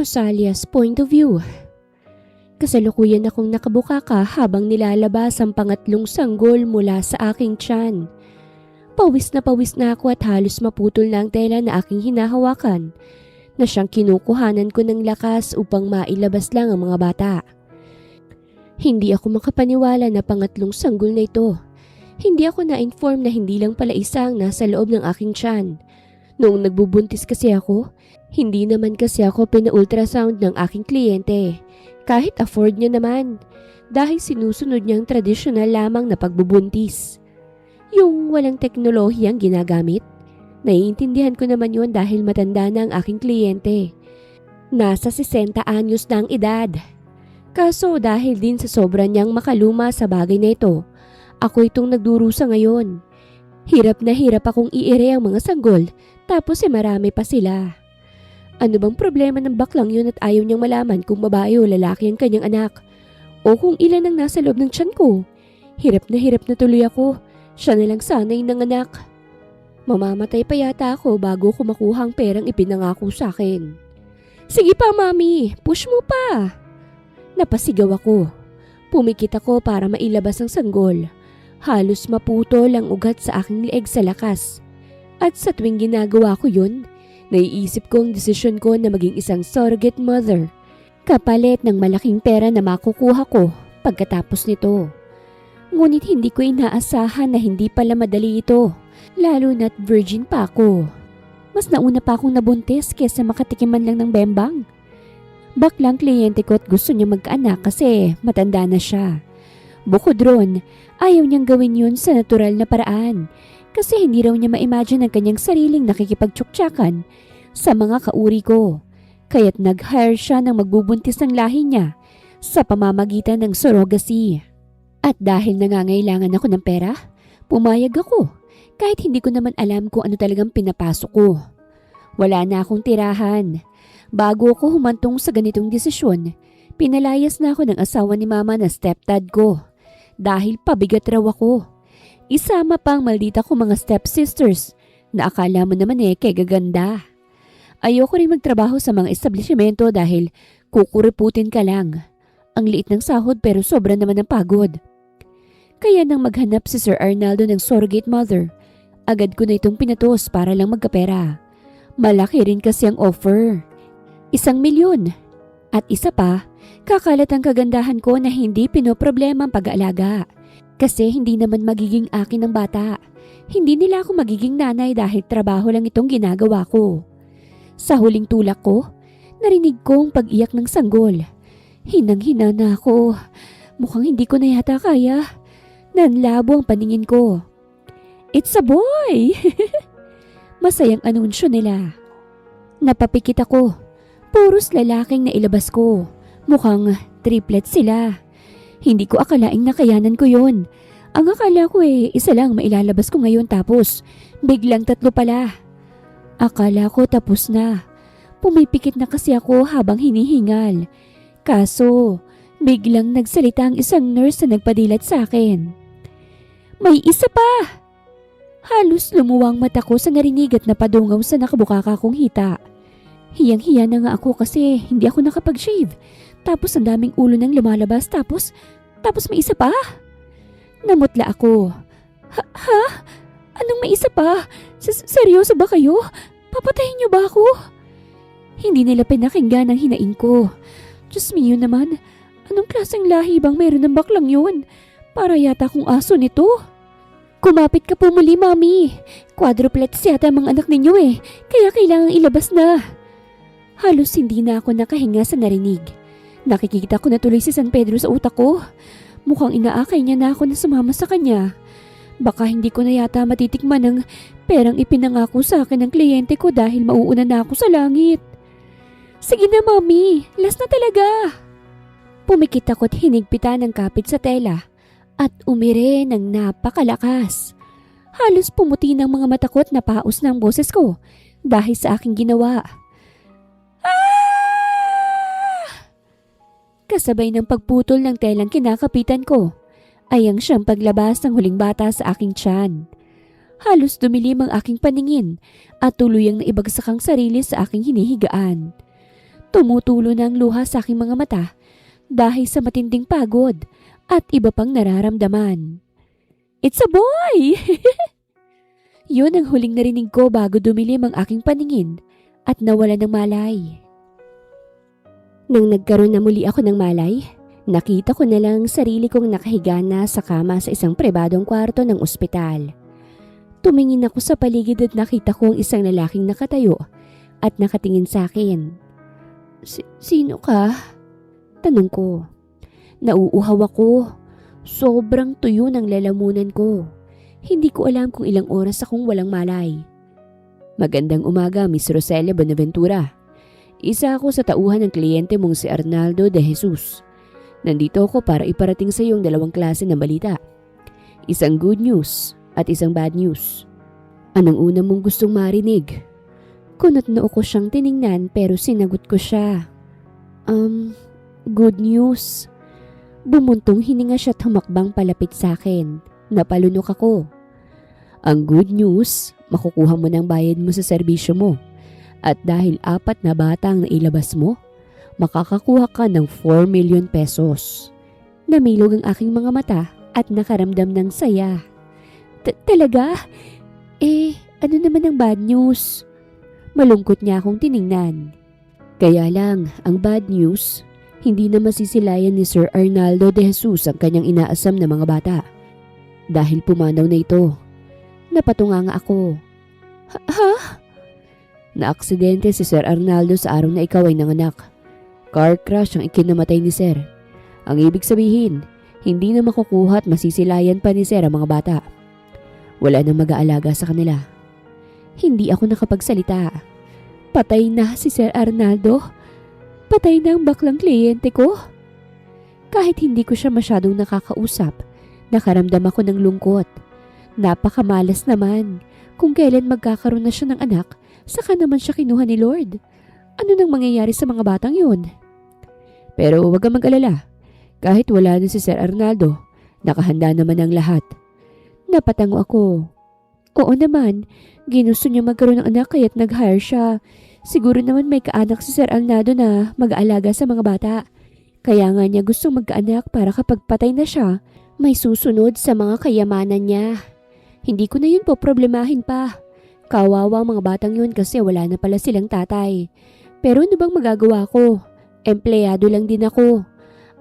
Rosalia's point of view. Kasalukuyan akong nakabukaka habang nilalabas ang pangatlong sanggol mula sa aking tiyan. Pawis na ako at halos maputol na ang tela na aking hinahawakan na siyang kinukuhanan ko ng lakas upang mailabas lang ang mga bata. Hindi ako makapaniwala na pangatlong sanggol na ito. Hindi ako na-inform na hindi lang pala isang nasa loob ng aking tiyan. Noong nagbubuntis kasi ako, hindi naman kasi ako pina-ultrasound ng aking kliyente. Kahit afford niya naman, dahil sinusunod niya ang tradisyonal lamang na pagbubuntis. Yung walang teknolohiyang ginagamit. Naiintindihan ko naman yun dahil matanda na ang aking kliyente. Nasa 60 anyos na ang edad. Kaso dahil din sa sobra niyang makaluma sa bagay na ito, ako itong nagdurusa ngayon. Hirap na hirap akong iire ang mga sanggol, tapos marami pa sila. Ano bang problema ng baklang yun at ayaw niyang malaman kung babae o lalaki ang kanyang anak? O kung ilan ang nasa loob ng tiyan ko? Hirap na tuloy ako. Siya na lang sana'y nanganak. Mamamatay pa yata ako bago ko makuha ang perang ipinangako sa akin. Sige pa, mami, push mo pa. Napasigaw ako. Pumikit ako para mailabas ang sanggol. Halos maputol ang ugat sa aking leeg sa lakas. At sa tuwing ginagawa ko yun, naiisip ko ang desisyon ko na maging isang surrogate mother, kapalit ng malaking pera na makukuha ko pagkatapos nito. Ngunit hindi ko inaasahan na hindi pala madali ito, lalo na't virgin pa ako. Mas nauna pa akong nabuntis kesa makatikiman lang ng bembang. Baklang kliyente ko at gusto niya magkaanak kasi matanda na siya. Bukod ron, ayaw niyang gawin yun sa natural na paraan. Kasi hindi raw niya ma-imagine ang kanyang sariling nakikipagtsuktsakan sa mga kauri ko. Kaya't nag-hire siya ng magbubuntis ng lahi niya sa pamamagitan ng surrogacy. At dahil nangangailangan ako ng pera, pumayag ako kahit hindi ko naman alam kung ano talagang pinapasok ko. Wala na akong tirahan. Bago ako humantong sa ganitong desisyon, pinalayas na ako ng asawa ni mama na stepdad ko dahil pabigat raw ako. Isama pa ang maldita ko mga stepsisters na akala mo naman kay gaganda. Ayoko rin magtrabaho sa mga establishmento dahil kukuriputin ka lang. Ang liit ng sahod pero sobra naman ang pagod. Kaya nang maghanap si Sir Arnaldo ng surrogate mother, agad ko na itong pinatos para lang magkapera. Malaki rin kasi ang offer. 1,000,000. At isa pa, kakalat ang kagandahan ko na hindi pinoproblema ang pag-aalaga. Kasi hindi naman magiging akin ang bata. Hindi nila ako magiging nanay dahil trabaho lang itong ginagawa ko. Sa huling tulak ko, narinig ko ang pag-iyak ng sanggol. Hinang-hina na ako. Mukhang hindi ko na yata kaya. Nanlabo ang paningin ko. It's a boy! Masayang anunsyo nila. Napapikit ako. Puros lalaking nailabas ko. Mukhang triplets sila. Hindi ko akalaing nakayanan ko yun. Ang akala ko isa lang mailalabas ko ngayon tapos biglang 3 pala. Akala ko tapos na. Pumipikit na kasi ako habang hinihingal. Kaso, biglang nagsalita ang isang nurse na nagpadilat sa akin. May isa pa! Halos lumuwang mata ko sa narinig at napadungaw sa nakabukaka kong hita. Hiyang-hiya na nga ako kasi hindi ako nakapag-shave. Tapos ang daming ulo nang lumalabas tapos may isa pa? Namutla ako. Ha? Anong may isa pa? Seryoso ba kayo? Papatayin niyo ba ako? Hindi nila pinakinggan ang hinaing ko. Diyos mio naman, anong klaseng lahi bang meron ng baklang yun? Para yata kung aso nito. Kumapit ka po muli, mami. Quadruplets yata ang mga anak ninyo kaya kailangang ilabas na. Halos hindi na ako nakahinga sa narinig. Nakikita ko na tuloy si San Pedro sa utak ko. Mukhang inaakay niya na ako na sumama sa kanya. Baka hindi ko na yata matitikman ng perang ipinangako sa akin ng kliyente ko dahil mauuna na ako sa langit. Sige na, mami. Last na talaga. Pumikit ako't hinigpitan ng kapit sa tela at umire ng napakalakas. Halos pumuti ng mga mata ko at napaos na ang boses ko dahil sa aking ginawa. Kasabay ng pagputol ng telang kinakapitan ko, ay ang siyang paglabas ng huling bata sa aking tiyan. Halos dumilim ang aking paningin at tuluyang naibagsak ang sarili sa aking hinihigaan. Tumutulo na ang luha sa aking mga mata dahil sa matinding pagod at iba pang nararamdaman. It's a boy! Yun ang huling narinig ko bago dumilim ang aking paningin at nawala ng malay. Nang nagkaroon na muli ako ng malay, nakita ko na lang sarili kong nakahiga na sa kama sa isang pribadong kwarto ng ospital. Tumingin ako sa paligid at nakita ko ang isang lalaking nakatayo at nakatingin sa akin. Sino ka? Tanong ko. Nauuhaw ako. Sobrang tuyo ng lalamunan ko. Hindi ko alam kung ilang oras akong walang malay. Magandang umaga, Miss Roselia Bonaventura. Isa ako sa tauhan ng kliyente mong si Arnaldo de Jesus. Nandito ako para iparating sa iyo ang dalawang klase ng balita. Isang good news at isang bad news. Anong una mong gustong marinig? Kunot noo ko siyang tiningnan pero sinagot ko siya. Good news. Bumuntong hininga siya at humakbang palapit sa akin. Napalunok ako. Ang good news, makukuha mo ng bayad mo sa serbisyo mo. At dahil 4 na bata ang nailabas mo, makakakuha ka ng 4 million pesos. Namilog ang aking mga mata at nakaramdam ng saya. Talaga? Ano naman ang bad news? Malungkot niya akong tiningnan. Kaya lang, ang bad news, hindi na masisilayan ni Sir Arnaldo de Jesus ang kanyang inaasam na mga bata. Dahil pumanaw na ito. Napatunganga ako. Ha? Naaksidente si Sir Arnaldo sa araw na ikaw ay nanganak. Car crash ang ikinamatay ni Sir. Ang ibig sabihin, hindi na makukuha at masisilayan pa ni Sir ang mga bata. Wala nang mag-aalaga sa kanila. Hindi ako nakapagsalita. Patay na si Sir Arnaldo. Patay na ang baklang kliyente ko. Kahit hindi ko siya masyadong nakakausap, nakaramdam ako ng lungkot. Napakamalas naman. Kung kailan magkakaroon na siya ng anak, saka naman siya kinuha ni Lord. Ano nang mangyayari sa mga batang yun? Pero huwag kang mag-alala. Kahit wala na si Sir Arnaldo, nakahanda naman ang lahat. Napatango ako. Oo naman, ginusto niya magkaroon ng anak kaya't nag-hire siya. Siguro naman may kaanak si Sir Arnaldo na mag-aalaga sa mga bata. Kaya nga niya gustong magkaanak para kapag patay na siya, may susunod sa mga kayamanan niya. Hindi ko na yun po problemahin pa. Kawawa ang mga batang yun kasi wala na pala silang tatay. Pero ano bang magagawa ko? Empleyado lang din ako.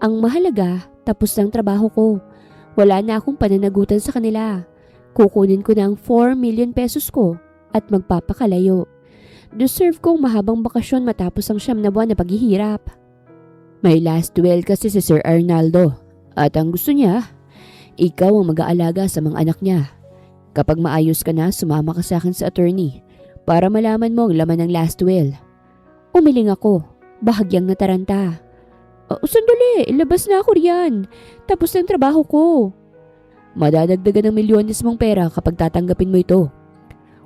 Ang mahalaga, tapos ng trabaho ko. Wala na akong pananagutan sa kanila. Kukunin ko na ang 4 million pesos ko at magpapakalayo. Deserve kong mahabang bakasyon matapos ang 9 na buwan na paghihirap. May last will kasi si Sir Arnaldo at ang gusto niya, ikaw ang mag-aalaga sa mga anak niya. Kapag maayos ka na, sumama ka sa akin sa attorney para malaman mo ang laman ng last will. Umiling ako, bahagyang nataranta. Sandali, ilabas na ako riyan. Tapos na ang trabaho ko. Madadagdagan ng milyones mong pera kapag tatanggapin mo ito.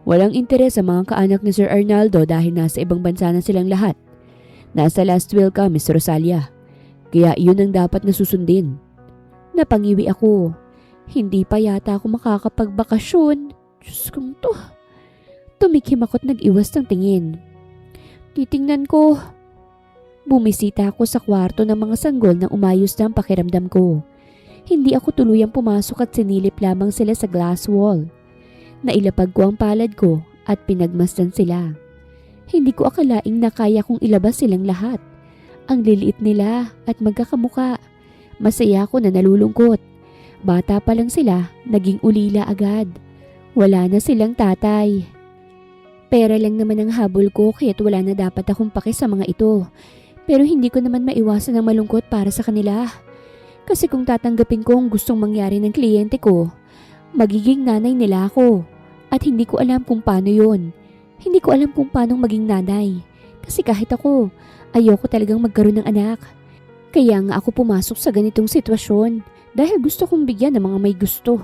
Walang interes sa mga kaanak ni Sir Arnaldo dahil nasa ibang bansa na silang lahat. Nasa last will ka, Miss Rosalia. Kaya iyon ang dapat na susundin. Napangiwi ako. Hindi pa yata ako makakapagbakasyon. Diyos kong to. Tumikim ako't nag-iwas ng tingin. Titingnan ko. Bumisita ako sa kwarto ng mga sanggol nang umayos na ang pakiramdam ko. Hindi ako tuluyang pumasok at sinilip lamang sila sa glass wall. Nailapag ko ang palad ko at pinagmasdan sila. Hindi ko akalaing na kaya kong ilabas silang lahat. Ang liliit nila at magkakamuka. Masaya ako na nalulungkot. Bata pa lang sila, naging ulila agad. Wala na silang tatay. Pera lang naman ang habol ko kaya't wala na dapat akong pake sa mga ito. Pero hindi ko naman maiwasan ang malungkot para sa kanila. Kasi kung tatanggapin ko ang gustong mangyari ng kliyente ko, magiging nanay nila ako. At hindi ko alam kung paano yon. Hindi ko alam kung paano maging nanay. Kasi kahit ako, ayoko talagang magkaroon ng anak. Kaya nga ako pumasok sa ganitong sitwasyon dahil gusto kong bigyan ng mga may gusto.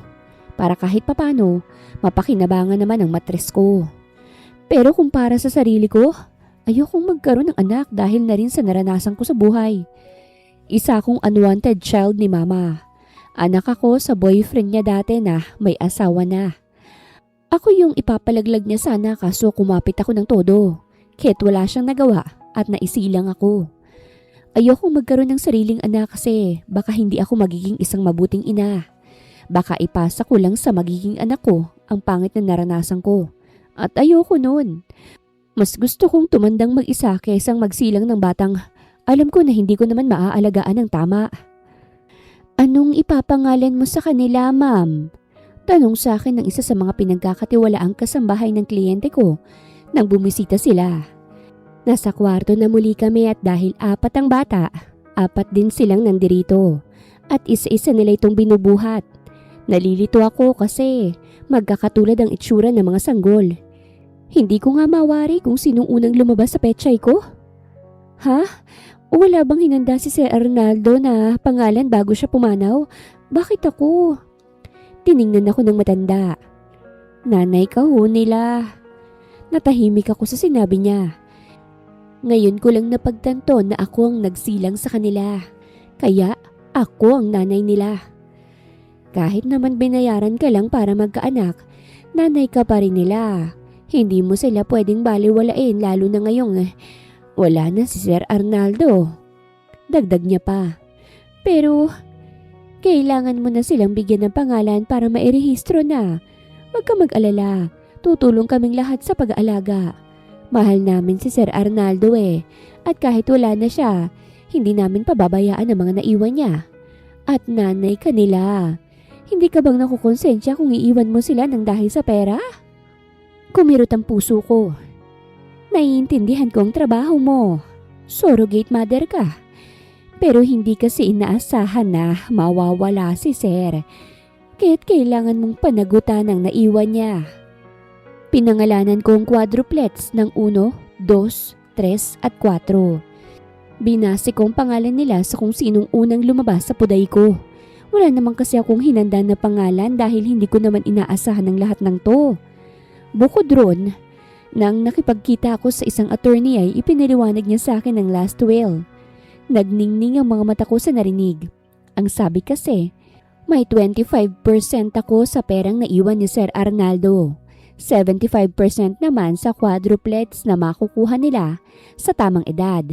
Para kahit papano, mapakinabangan naman ang matres ko. Pero kung para sa sarili ko, ayokong magkaroon ng anak dahil na rin sa naranasan ko sa buhay. Isa akong unwanted child ni mama. Anak ako sa boyfriend niya dati na may asawa na. Ako yung ipapalaglag niya sana kaso kumapit ako ng todo. Kahit wala siyang nagawa, at naisilang ako. Ayokong magkaroon ng sariling anak kasi baka hindi ako magiging isang mabuting ina. Baka ipasa ko lang sa magiging anak ko ang pangit na naranasan ko. At ayoko nun. Mas gusto kong tumandang mag-isa kaysa magsilang ng batang alam ko na hindi ko naman maaalagaan ng tama. Anong ipapangalan mo sa kanila, ma'am? Tanong sa akin ng isa sa mga pinagkakatiwalaang kasambahay ng kliyente ko nang bumisita sila. Nasa kwarto na muli kami at dahil 4 ang bata, 4 din silang nandirito at isa-isa nila itong binubuhat. Nalilito ako kasi magkakatulad ang itsura ng mga sanggol. Hindi ko nga mawari kung sinong unang lumabas sa pechay ko. Ha? Wala bang hinanda si Sir Arnaldo na pangalan bago siya pumanaw? Bakit ako? Tiningnan ako ng matanda. Nanay ka ho nila. Natahimik ako sa sinabi niya. Ngayon ko lang napagtanto na ako ang nagsilang sa kanila. Kaya ako ang nanay nila. Kahit naman binayaran ka lang para magkaanak, nanay ka pa rin nila. Hindi mo sila pwedeng baliwalain lalo na ngayong wala na si Sir Arnaldo. Dagdag niya pa. Pero kailangan mo na silang bigyan ng pangalan para mairehistro na. Huwag ka mag-alala. Tutulong kaming lahat sa pag-aalaga. Mahal namin si Sir Arnaldo At kahit wala na siya, hindi namin pababayaan ang mga naiwan niya. At nanay ka nila. Hindi ka bang nakukonsensya kung iiwan mo sila ng dahil sa pera? Kumirot ang puso ko. Naiintindihan ko ang trabaho mo. Surrogate mother ka. Pero hindi kasi inaasahan na mawawala si Sir. Kaya't kailangan mong panagutan ang naiwan niya. Pinangalanan ko ang quadruplets ng 1, 2, 3 at 4. Binasi ko ang pangalan nila sa kung sinong unang lumabas sa puday ko. Wala naman kasi akong hinanda na pangalan dahil hindi ko naman inaasahan ng lahat ng to. Bukod ron, nang nakipagkita ako sa isang attorney ay ipinaliwanag niya sa akin ang last will. Nagningning ang mga mata ko sa narinig. Ang sabi kasi, may 25% ako sa perang naiwan ni Sir Arnaldo. 75% naman sa quadruplets na makukuha nila sa tamang edad.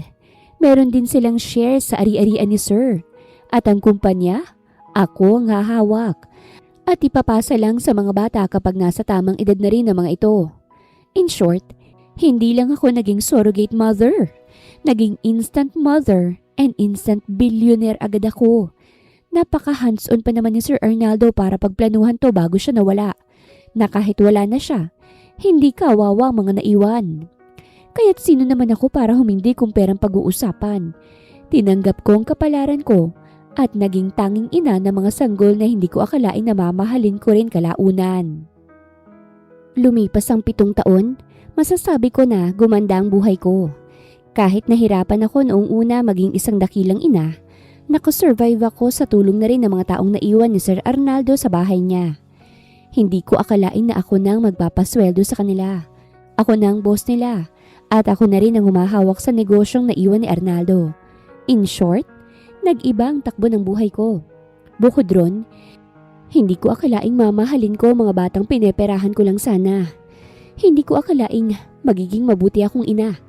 Meron din silang share sa ari-arian ni Sir. At ang kumpanya, ako ang hahawak. At ipapasa lang sa mga bata kapag nasa tamang edad na rin ang mga ito. In short, hindi lang ako naging surrogate mother. Naging instant mother and instant billionaire agad ako. Napaka hands-on pa naman ni Sir Arnaldo para pagplanuhan to bago siya nawala. Na kahit wala na siya, hindi kawawa ang mga naiwan. Kaya't sino naman ako para humindi kung perang pag-uusapan. Tinanggap ko ang kapalaran ko at naging tanging ina ng mga sanggol na hindi ko akalain na mamahalin ko rin kalaunan. Lumipas ang 7 taon, masasabi ko na gumanda ang buhay ko. Kahit nahirapan ako noong una maging isang dakilang ina, nakasurvive ako sa tulong na rin ng mga taong naiwan ni Sir Arnaldo sa bahay niya. Hindi ko akalain na ako nang magpapasweldo sa kanila. Ako na ang boss nila at ako na rin ang humahawak sa negosyong naiwan ni Arnaldo. In short, nag-iba ang takbo ng buhay ko. Bukod ron, hindi ko akalaing mamahalin ko mga batang pineperahan ko lang sana. Hindi ko akalaing magiging mabuti akong ina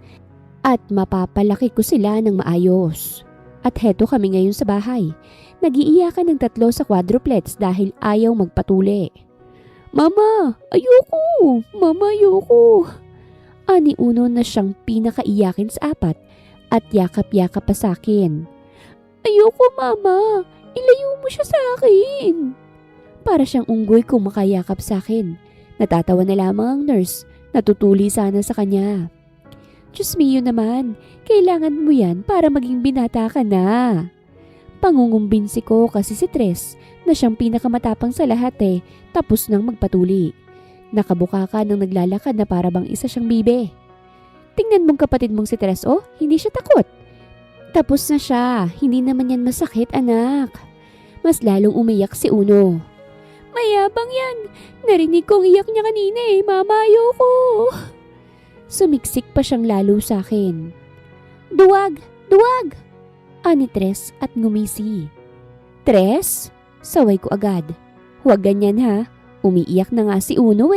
at mapapalaki ko sila ng maayos. At heto kami ngayon sa bahay. Nag-iiyakan ng 3 sa quadruplets dahil ayaw magpatuli. Mama, ayoko! Mama, ayoko! Ani Uno na siyang pinakaiyakin sa 4 at yakap-yakap pa sa akin. Ayoko, Mama! Ilayo mo siya sa akin! Para siyang unggoy kung makayakap sa akin. Natatawa na lamang ang nurse. Natutuli sana sa kanya. Diyos mio naman, kailangan mo yan para maging binata ka na. Pangungumbinsi ko kasi si Tres na siyang pinakamatapang sa lahat tapos nang magpatuli. Nakabuka ka nang naglalakad na para bang isa siyang bibe. Tingnan mong kapatid mong si Tres hindi siya takot. Tapos na siya, hindi naman yan masakit anak. Mas lalong umiyak si Uno. Mayabang yan, narinig kong iyak niya kanina Mama, ayoko. Sumiksik pa siyang lalo sa akin. Duwag! Duwag! Ani Tres at ngumisi. Tres? Saway ko agad. Huwag ganyan ha, umiiyak na nga si Uno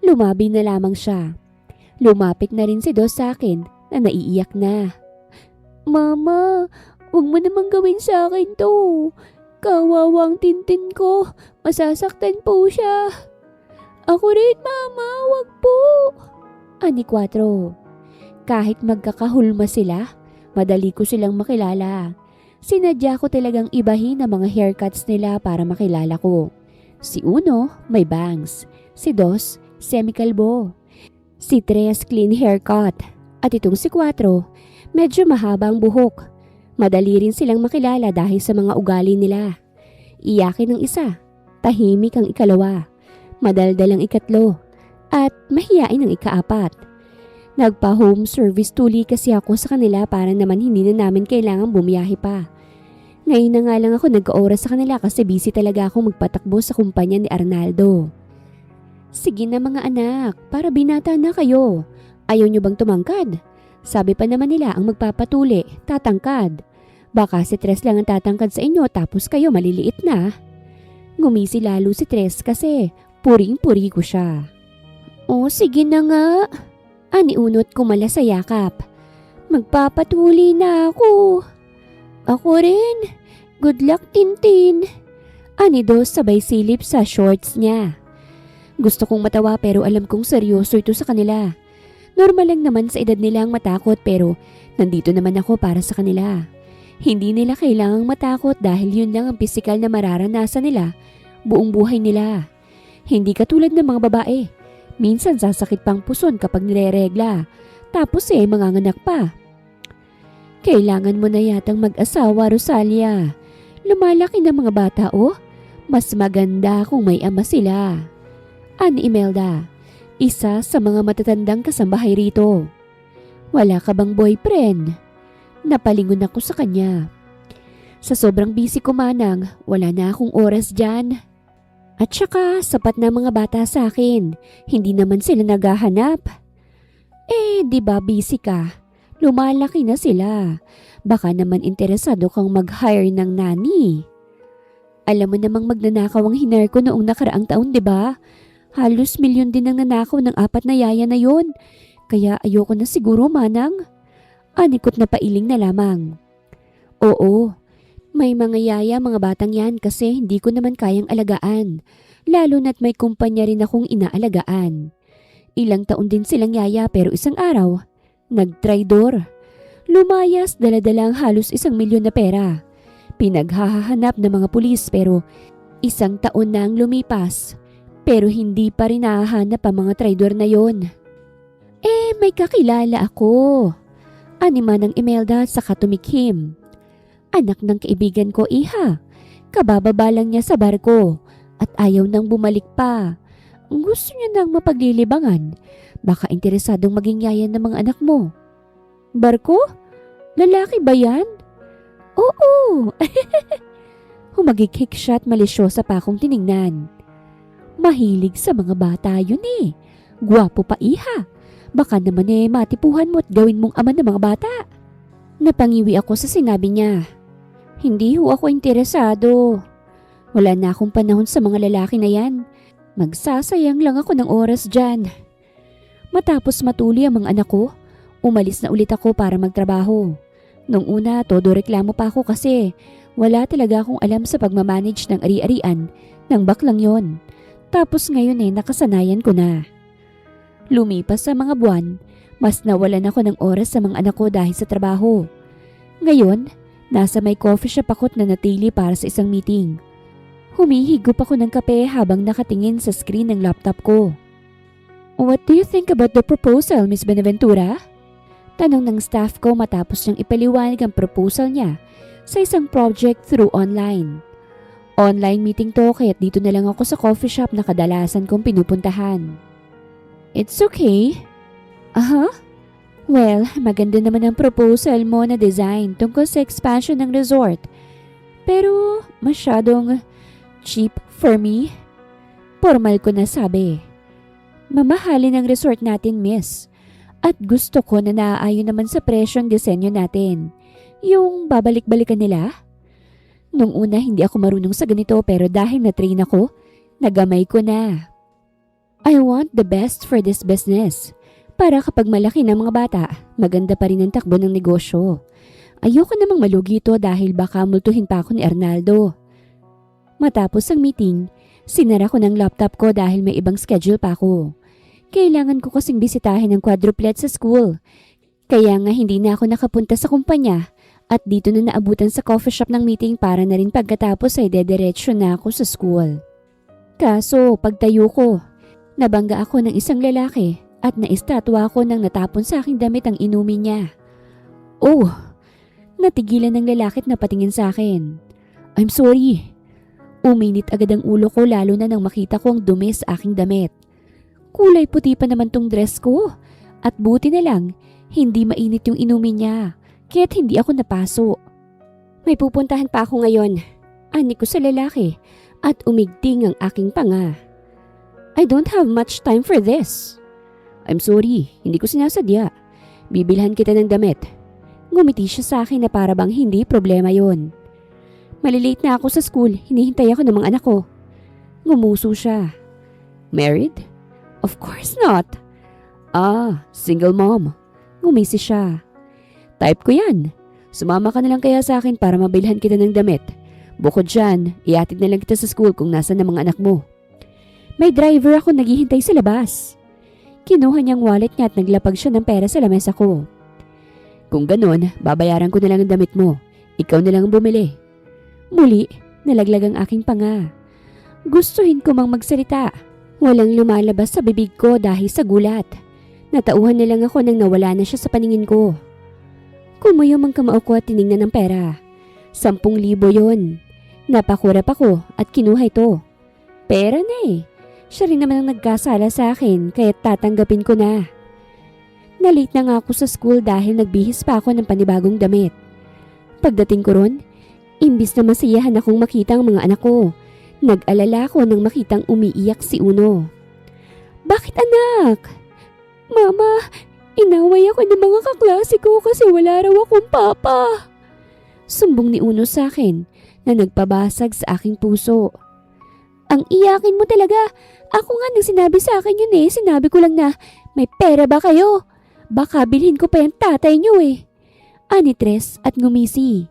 Lumabi na lamang siya. Lumapit na rin si Dos sa akin na naiiyak na. Mama, huwag mo namang gawin sa akin to. Kawawang Tintin ko, masasaktan po siya. Ako rin, Mama, wag po. Ani 4. Kahit magkakahulma sila, madali ko silang makilala. Sinadya ko talagang ibahin ang mga haircuts nila para makilala ko. Si 1, may bangs. Si 2, semi-kalbo. Si 3, clean haircut. At itong si 4, medyo mahaba ang buhok. Madali rin silang makilala dahil sa mga ugali nila. Iyakin ang isa, tahimik ang ikalawa, madaldal ang ikatlo, at mahiyain ang ika-4. Nagpa-home service tuli kasi ako sa kanila para naman hindi na namin kailangang bumiyahe pa. Ngayon na nga lang ako nagka-oras sa kanila kasi busy talaga akong magpatakbo sa kumpanya ni Arnaldo. Sige na mga anak, para binata na kayo. Ayaw nyo bang tumangkad? Sabi pa naman nila ang magpapatuli, tatangkad. Baka si Tres lang ang tatangkad sa inyo tapos kayo maliliit na. Ngumisi lalo si Tres kasi puring-puri ko siya. O sige na nga. Aniunot ko mala sa yakap. Magpapatuli na ako. Ako rin. Good luck, Tintin. Ani 2 sabay silip sa shorts niya. Gusto kong matawa pero alam kong seryoso ito sa kanila. Normal lang naman sa edad nila ang matakot pero nandito naman ako para sa kanila. Hindi nila kailangang matakot dahil yun lang ang pisikal na mararanasan nila buong buhay nila. Hindi katulad ng mga babae. Minsan sasakit pang puson kapag nireregla. Tapos manganganak pa. Kailangan mo na yatang mag-asawa, Rosalia. Lumalaki na mga bata Mas maganda kung may ama sila. Ani Imelda, isa sa mga matatandang kasambahay rito. Wala ka bang boyfriend? Napalingon ako sa kanya. Sa sobrang busy ko manang, wala na akong oras dyan. At saka, sapat na mga bata sa akin. Hindi naman sila naghahanap. Di ba busy ka? Lumalaki na sila. Baka naman interesado kang mag-hire ng nanny. Alam mo namang magnanakaw ang hinar ko noong nakaraang taon, di ba? Halos 1 milyon din ang nanakaw ng 4 na yaya na yon. Kaya ayoko na siguro, manang. Anikot na pailing na lamang. Oo, may mga yaya mga batang yan kasi hindi ko naman kayang alagaan. Lalo na't may kumpanya rin akong inaalagaan. Ilang taon din silang yaya pero isang araw, nagtraidor. Lumayas dala-dalang halos 1 milyon na pera. Pinaghahanap ng mga pulis pero 1 taon na ang lumipas. Pero hindi pa rin nahahanap ang mga traidor na yon. May kakilala ako. Anima ng Imelda sa katumikhim. Anak ng kaibigan ko, iha. Kabababa lang niya sa barko at ayaw nang bumalik pa. Gusto niya nang mapaglilibangan. Baka interesadong maging yaya ng mga anak mo. Barko? Lalaki ba yan? Oo. Humagikik siya at malisyosa pa akong tiningnan. Mahilig sa mga bata yun Gwapo pa, iha. Baka naman matipuhan mo at gawin mong ama ng mga bata. Napangiwi ako sa sinabi niya. Hindi ako interesado. Wala na akong panahon sa mga lalaki na yan. Magsasayang lang ako ng oras dyan. Matapos matuli ang mga anak ko, umalis na ulit ako para magtrabaho. Nung una, todo reklamo pa ako kasi wala talaga akong alam sa pagmamanage ng ari-arian ng baklang yon. Tapos ngayon nakasanayan ko na. Lumipas sa mga buwan, mas nawalan ako ng oras sa mga anak ko dahil sa trabaho. Ngayon, nasa may coffee shop ako na natili para sa isang meeting. Humihigop ako ng kape habang nakatingin sa screen ng laptop ko. What do you think about the proposal, Miss Benaventura? Tanong ng staff ko matapos niyang ipaliwanag ang proposal niya sa isang project through online. Online meeting to kaya't dito na lang ako sa coffee shop na kadalasan kong pinupuntahan. It's okay. Aha? Well, maganda naman ang proposal mo na design tungkol sa expansion ng resort. Pero masyadong cheap for me. Formal ko na sabi. Mamahalin ang resort natin, miss. At gusto ko na naaayon naman sa presyong disenyo natin. Yung babalik-balikan nila. Nung una hindi ako marunong sa ganito pero dahil na-train ako, nagamay ko na. I want the best for this business. Para kapag malaki ng mga bata, maganda pa rin ang takbo ng negosyo. Ayoko namang malugi ito dahil baka multuhin pa ako ni Arnaldo. Matapos ang meeting, sinara ko ng laptop ko dahil may ibang schedule pa ako. Kailangan ko kasing bisitahin ang quadruplet sa school. Kaya nga hindi na ako nakapunta sa kumpanya at dito na naabutan sa coffee shop ng meeting para na rin pagkatapos ay dediretso na ako sa school. Kaso pagtayo ko, nabangga ako ng isang lalaki at naistatwa ako nang natapon sa aking damit ang inumin niya. Oh, natigilan ng lalaki at napatingin sa akin. I'm sorry. Uminit agad ang ulo ko lalo na nang makita ko ang dumi sa aking damit. Kulay puti pa naman tong dress ko at buti na lang hindi mainit yung inumin niya kaya't hindi ako napaso. May pupuntahan pa ako ngayon, ani ko sa lalaki at umigting ang aking panga. I don't have much time for this. I'm sorry, hindi ko sinasadya. Bibilhan kita ng damit. Ngumiti siya sa akin na para bang hindi problema yon. Malilate na ako sa school, hinihintay ako ng mga anak ko. Ngumuso siya. Married? Of course not. Single mom. Ngumisi siya. Type ko yan. Sumama ka na lang kaya sa akin para mabilhan kita ng damit. Bukod dyan, iatid na lang kita sa school kung nasan ang mga anak mo. May driver ako naghihintay sa labas. Kinuha niyang wallet niya at naglapag siya ng pera sa lamesa ko. Kung ganon, babayaran ko na lang ang damit mo. Ikaw na lang ang bumili. Muli, nalaglag ang aking panga. Gustuhin ko mang magsalita. Walang lumalabas sa bibig ko dahil sa gulat. Natauhan na lang ako nang nawala na siya sa paningin ko. Kumuyo mang kamao ko at tinignan ng pera. 10,000 yon. Napakurap ako at kinuha ito. Pera na eh. Siya rin naman ang nagkasala sa akin kaya tatanggapin ko na. Nalate na nga ako sa school dahil nagbihis pa ako ng panibagong damit. Pagdating ko ron, imbis na masiyahan akong makita ang mga anak ko, nag-alala ako nang makitang umiiyak si Uno. Bakit anak? Mama, inaway ako ng mga kaklase ko kasi wala raw akong papa. Sumbong ni Uno sa akin na nagpabasag sa aking puso. Ang iyakin mo talaga. Ako nga nang sinabi sa akin yun eh. Sinabi ko lang na may pera ba kayo? Baka bilhin ko pa yung tatay niyo eh. Ani Tres at ngumisi.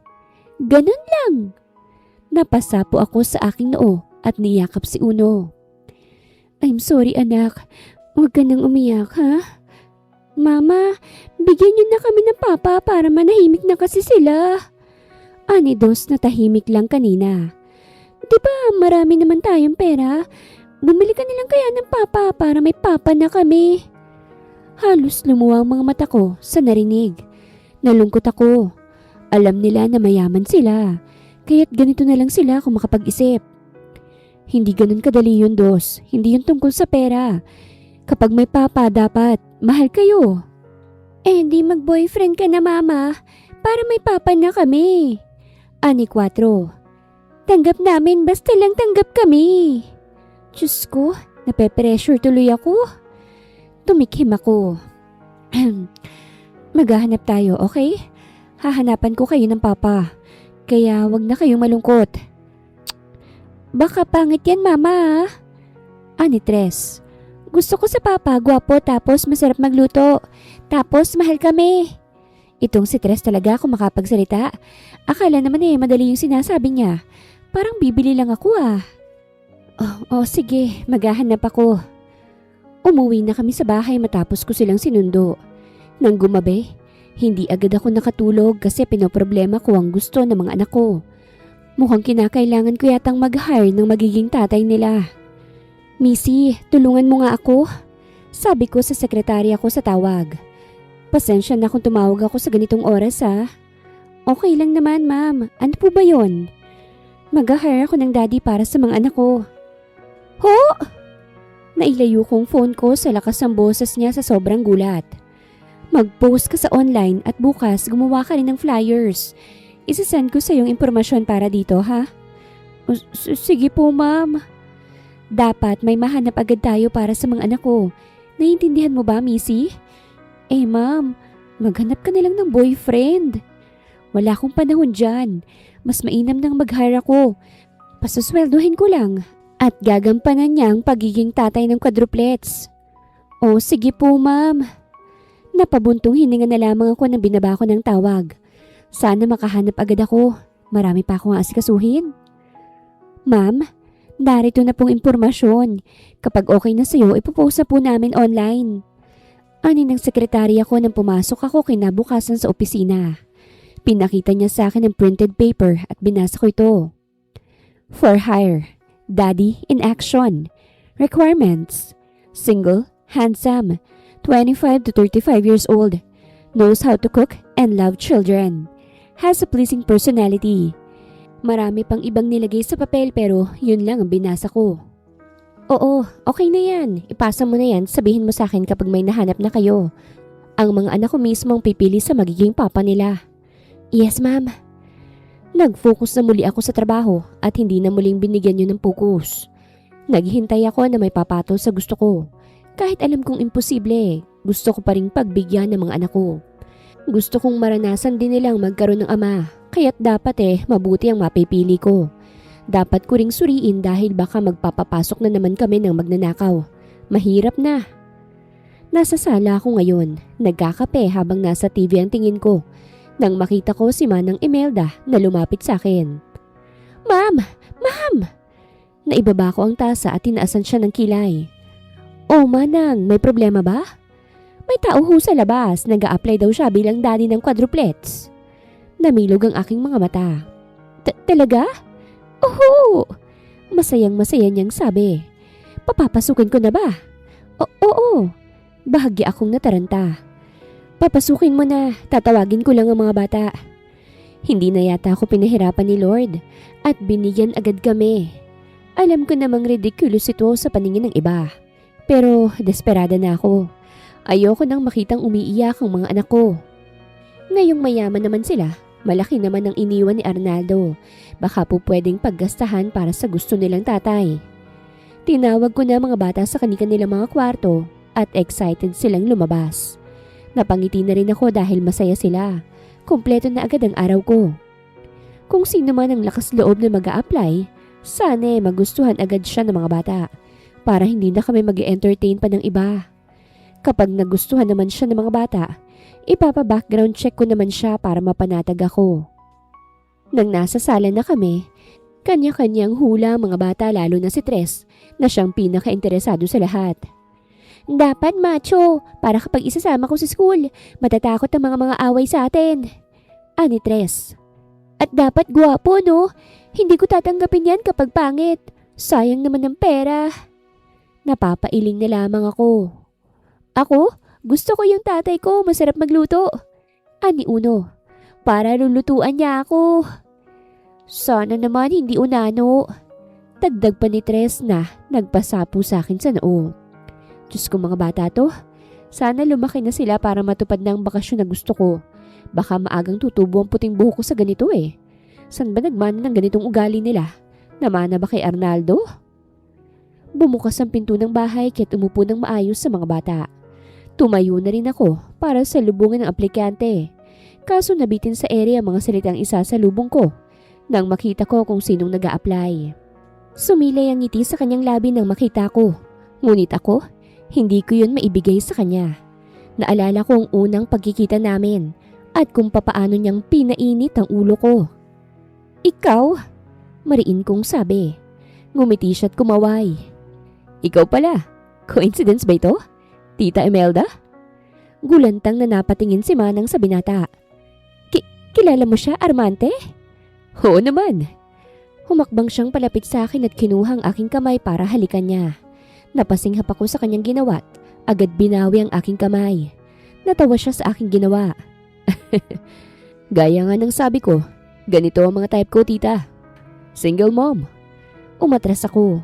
Ganun lang. Napasapo ako sa aking noo at niyakap si Uno. I'm sorry anak. Huwag ka nang umiyak ha? Mama, bigyan niyo na kami ng papa para manahimik na kasi sila. Ani Dos na tahimik lang kanina. Diba marami naman tayong pera? Bumili ka nilang kaya ng papa para may papa na kami. Halos lumuwa ang mga mata ko sa narinig. Nalungkot ako. Alam nila na mayaman sila, kaya't ganito na lang sila kung makapag-isip. Hindi ganun kadali yun, Dos. Hindi yun tungkol sa pera. Kapag may papa, dapat mahal kayo. Hindi mag-boyfriend ka na, Mama, para may papa na kami. Ani 4. Tanggap namin, basta lang tanggap kami. Diyos ko, nape-pressure tuloy ako. Tumikhim ako. Maghahanap tayo, okay? Hahanapan ko kayo ng papa. Kaya wag na kayong malungkot. Baka pangit yan, Mama. Ani Tres. Gusto ko sa papa, gwapo tapos masarap magluto. Tapos mahal kami. Itong si Tres talaga kung makapagsalita. Akala naman madali yung sinasabi niya. Parang bibili lang ako ah. Sige, maghahanap ako. Umuwi na kami sa bahay matapos ko silang sinundo. Nang gumabi, hindi agad ako nakatulog kasi pinoproblema ko ang gusto ng mga anak ko. Mukhang kinakailangan ko yatang mag-hire ng magiging tatay nila. Missy, tulungan mo nga ako. Sabi ko sa sekretarya ko sa tawag. Pasensya na kung tumawag ako sa ganitong oras ha. Okay lang naman ma'am, ano po ba yon? Mag-hire ako ng daddy para sa mga anak ko. Ho? Nailayo kong phone ko sa lakas ng boses niya sa sobrang gulat. Mag-post ka sa online at bukas gumawa ka rin ng flyers. Isasend ko sa yung impormasyon para dito ha? Sige po ma'am. Dapat may mahanap agad tayo para sa mga anak ko. Naiintindihan mo ba, Missy? Ma'am, maghanap ka na lang ng boyfriend. Wala akong panahon dyan. Mas mainam nang mag-hire ako. Pasusweldohin ko lang. At gagampanan niya ang pagiging tatay ng quadruplets. Sige po, ma'am. Napabuntong hininga na lamang ako nang binaba ko ng tawag. Sana makahanap agad ako. Marami pa akong asikasuhin. Ma'am, narito na pong impormasyon. Kapag okay na sa'yo, ipopost na po namin online. Ani ng sekretarya ko nang pumasok ako kinabukasan sa opisina. Pinakita niya sa akin ang printed paper at binasa ko ito. For hire. Daddy in action. Requirements. Single, handsome, 25 to 35 years old. Knows how to cook and love children. Has a pleasing personality. Marami pang ibang nilagay sa papel pero yun lang ang binasa ko. Oo, okay na yan. Ipasa mo na yan, sabihin mo sa akin kapag may nahanap na kayo. Ang mga anak ko mismo ang pipili sa magiging papa nila. Yes, ma'am. Nag-focus na muli ako sa trabaho at hindi na muling binigyan yun ng focus. Naghihintay ako na may papatol sa gusto ko. Kahit alam kong imposible, gusto ko pa ring pagbigyan ng mga anak ko. Gusto kong maranasan din nilang magkaroon ng ama, kaya't dapat mabuti ang mapipili ko. Dapat ko ring suriin dahil baka magpapapasok na naman kami ng magnanakaw. Mahirap na. Nasa sala ako ngayon, nagkakape habang nasa TV ang tingin ko. Nang makita ko si Manang Imelda na lumapit sa akin. Ma'am! Ma'am! Naibaba ko ang tasa at tinaasan siya ng kilay. Oh Manang, may problema ba? May tao ho sa labas, nag-a-apply daw siya bilang daddy ng quadruplets. Namilog ang aking mga mata. Talaga? Oho! Masayang-masaya niyang sabi. Papapasukin ko na ba? Oo. Bahagya akong nataranta. Papasukin mo na, tatawagin ko lang ang mga bata. Hindi na yata ako pinahirapan ni Lord at binigyan agad kami. Alam ko namang ridiculous ito sa paningin ng iba. Pero desperada na ako. Ayoko nang makitang umiiyak ang mga anak ko. Ngayong mayaman naman sila, malaki naman ang iniwan ni Arnaldo. Baka po pwedeng paggastahan para sa gusto nilang tatay. Tinawag ko na mga bata sa kanilang mga kwarto at excited silang lumabas. Napangiti na rin ako dahil masaya sila. Kumpleto na agad ang araw ko. Kung sino man ang lakas loob na mag-a-apply, sana magustuhan agad siya ng mga bata para hindi na kami mag-entertain pa ng iba. Kapag nagustuhan naman siya ng mga bata, ipapa-background check ko naman siya para mapanatag ako. Nang nasa sala na kami, kanya-kanyang hula ang mga bata lalo na si Tres na siyang pinaka-interesado sa lahat. Dapat macho, para kapag isasama ko sa school, matatakot ang mga away sa atin. Ani Tres. At dapat gwapo, no? Hindi ko tatanggapin yan kapag pangit. Sayang naman ng pera. Napapailing na lamang ako. Ako? Gusto ko yung tatay ko, masarap magluto. Ani Uno. Para lulutuan niya ako. Sana naman hindi unano. Dagdag pa ni Tres na nagpasapo sa akin sa noo. Diyos ko mga bata to, sana lumaki na sila para matupad na ang bakasyon na gusto ko. Baka maagang tutubo ang puting buhok ko sa ganito eh. San ba nagmana ng ganitong ugali nila? Namana ba kay Arnaldo? Bumukas ang pinto ng bahay kaya't umupo ng maayos sa mga bata. Tumayo na rin ako para salubungin ang aplikante. Kaso nabitin sa ere ang mga salitang isa sa lubong ko nang makita ko kung sinong nag-a-apply. Sumilay ang ngiti sa kanyang labi nang makita ko. Ngunit ako, hindi ko yun maibigay sa kanya. Naalala ko ang unang pagkikita namin at kung papaano niyang pinainit ang ulo ko. Ikaw? Mariin kong sabi. Ngumiti siya at kumaway. Ikaw pala. Coincidence ba ito? Tita Imelda? Gulantang na napatingin si Manang sa binata. Kilala mo siya, Armante? Oo naman. Humakbang siyang palapit sa akin at kinuha ang aking kamay para halikan niya. Napasinghap ako sa kanyang ginawa. Agad binawi ang aking kamay. Natawa siya sa aking ginawa. Gaya nga ng sabi ko, ganito ang mga type ko, tita. Single mom. Umatras ako.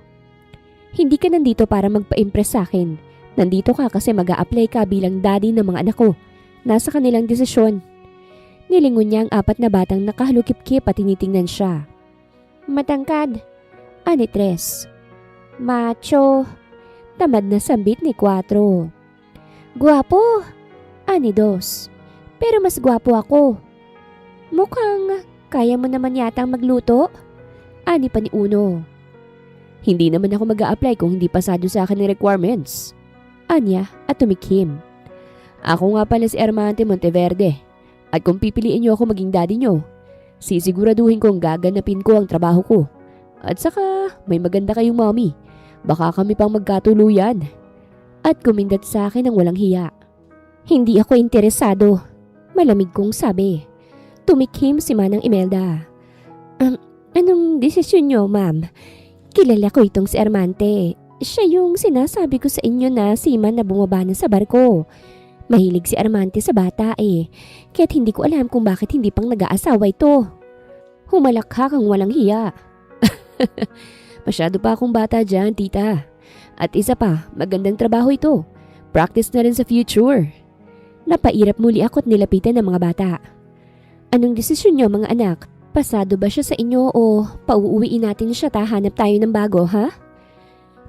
Hindi ka nandito para magpa-impress sa akin. Nandito ka kasi mag-a-apply ka bilang daddy ng mga anak ko. Nasa kanilang desisyon. Nilingon niya ang 4 na batang nakahalukip-kip at tinitingnan siya. Matangkad. Ani Tres. Macho. Tamad na sambit ni 4. Guwapo. Ani 2. Pero mas guwapo ako. Mukhang kaya mo naman yata magluto. Ani pa ni 1. Hindi naman ako mag-a-apply kung hindi pasado sa akin ng requirements. Anya at tumikim. Ako nga pala si Armante Monteverde. At kung pipiliin niyo ako maging daddy niyo, sisiguraduhin kong gaganapin ko ang trabaho ko. At saka may maganda kayong mommy. Baka kami pang magkatuluyan. At kumindat sa akin ng walang hiya. Hindi ako interesado. Malamig kong sabi. Tumikhim si Manang Imelda. Anong desisyon niyo, ma'am? Kilala ko itong si Armante. Siya yung sinasabi ko sa inyo na seaman na bumaba na sa barko. Mahilig si Armante sa bata kaya't hindi ko alam kung bakit hindi pang nag-aasawa ito. Humalakhak ang walang hiya. Masyado pa akong bata dyan, tita. At isa pa, magandang trabaho ito. Practice na rin sa future. Napairap muli ako at nilapitan ng mga bata. Anong desisyon niyo mga anak? Pasado ba siya sa inyo o pauuwiin natin siya hanap tayo ng bago, ha?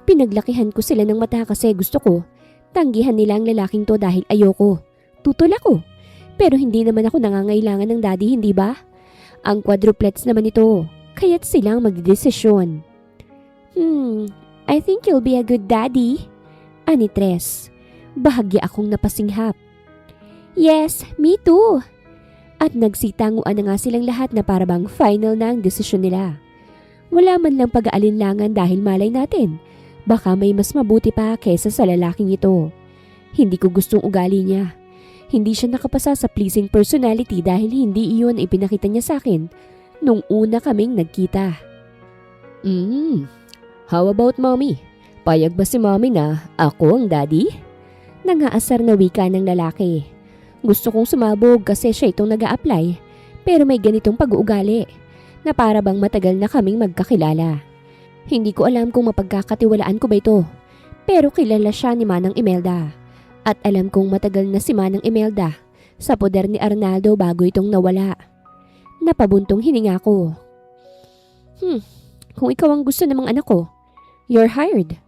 Pinaglakihan ko sila ng mata kasi gusto ko. Tanggihan nila ang lalaking to dahil ayoko. Tutol ako. Pero hindi naman ako nangangailangan ng daddy, hindi ba? Ang quadruplets naman ito. Kaya't silang magdedesisyon. I think you'll be a good daddy. Ani Tres. Bahagya akong napasinghap. Yes, me too. At nagsitanguan na nga silang lahat na parabang final na ang desisyon nila. Wala man lang pag-aalinlangan dahil malay natin. Baka may mas mabuti pa kaysa sa lalaking ito. Hindi ko gustong ugali niya. Hindi siya nakapasa sa pleasing personality dahil hindi iyon ipinakita niya sa akin nung una kaming nagkita. How about mommy? Payag ba si mommy na ako ang daddy? Nangaasar na wika ng lalaki. Gusto kong sumabog kasi siya itong nag-a-apply pero may ganitong pag-uugali na para bang matagal na kaming magkakilala. Hindi ko alam kung mapagkakatiwalaan ko ba ito pero kilala siya ni Manang Imelda at alam kong matagal na si Manang Imelda sa poder ni Arnaldo bago itong nawala. Napabuntong hininga ko. Kung ikaw ang gusto ng mga anak ko, you're hired.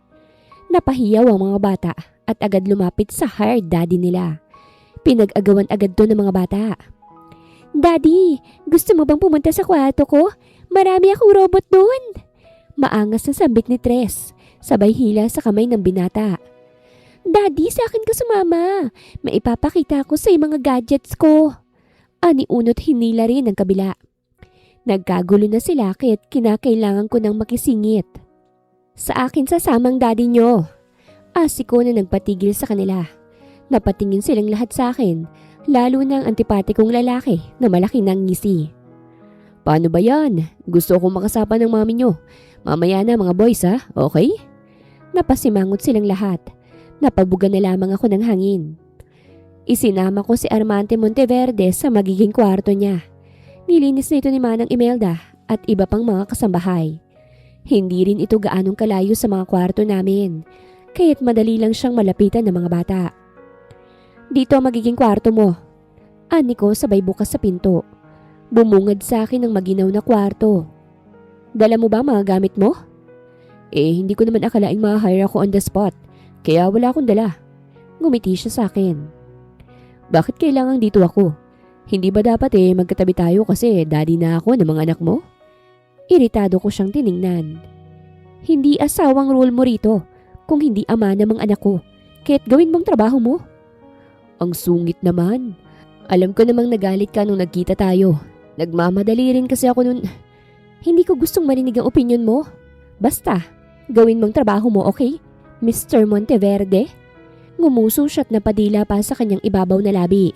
Napahiyaw ang mga bata at agad lumapit sa hired daddy nila. Pinag-agawan agad to ng mga bata. Daddy, gusto mo bang pumunta sa kwarto ko? Marami akong robot doon. Maangas na sambit ni Tres, sabay hila sa kamay ng binata. Daddy, sa akin ka sumama. Maipapakita ko sa mga gadgets ko. Ani unot hinila rin ang kabila. Nagkagulo na sila kaya't kinakailangan ko ng makisingit. Sa akin sasamang daddy nyo. Asiko na nagpatigil sa kanila. Napatingin silang lahat sa akin, lalo na ang antipatikong lalaki na malaki ng ngisi. Paano ba yan? Gusto kong makasapa ng mami nyo. Mamaya na mga boys ha, okay? Napasimangot silang lahat. Napabuga na lamang ako ng hangin. Isinama ko si Armante Monteverde sa magiging kwarto niya. Nilinis na ito ni Manang Imelda at iba pang mga kasambahay. Hindi rin ito gaanong kalayo sa mga kwarto namin, kaya't madali lang siyang malapitan ng mga bata. Dito ang magiging kwarto mo. Ani ko sabay bukas sa pinto. Bumungad sa akin ang maginaw na kwarto. Dala mo ba mga gamit mo? Hindi ko naman akalaing ma-hire ako on the spot, kaya wala akong dala. Ngumiti siya sa akin. Bakit kailangang dito ako? Hindi ba dapat magkatabi tayo kasi daddy na ako ng mga anak mo? Iritado ko siyang tiningnan. Hindi asawang role mo rito kung hindi ama ng mga anak ko, kaya't gawin mong trabaho mo. Ang sungit naman. Alam ko namang nagalit ka nung nagkita tayo. Nagmamadali rin kasi ako nun. Hindi ko gustong marinig ang opinion mo. Basta, gawin mong trabaho mo, okay? Mr. Monteverde? Ngumuso siya't napadila pa sa kanyang ibabaw na labi.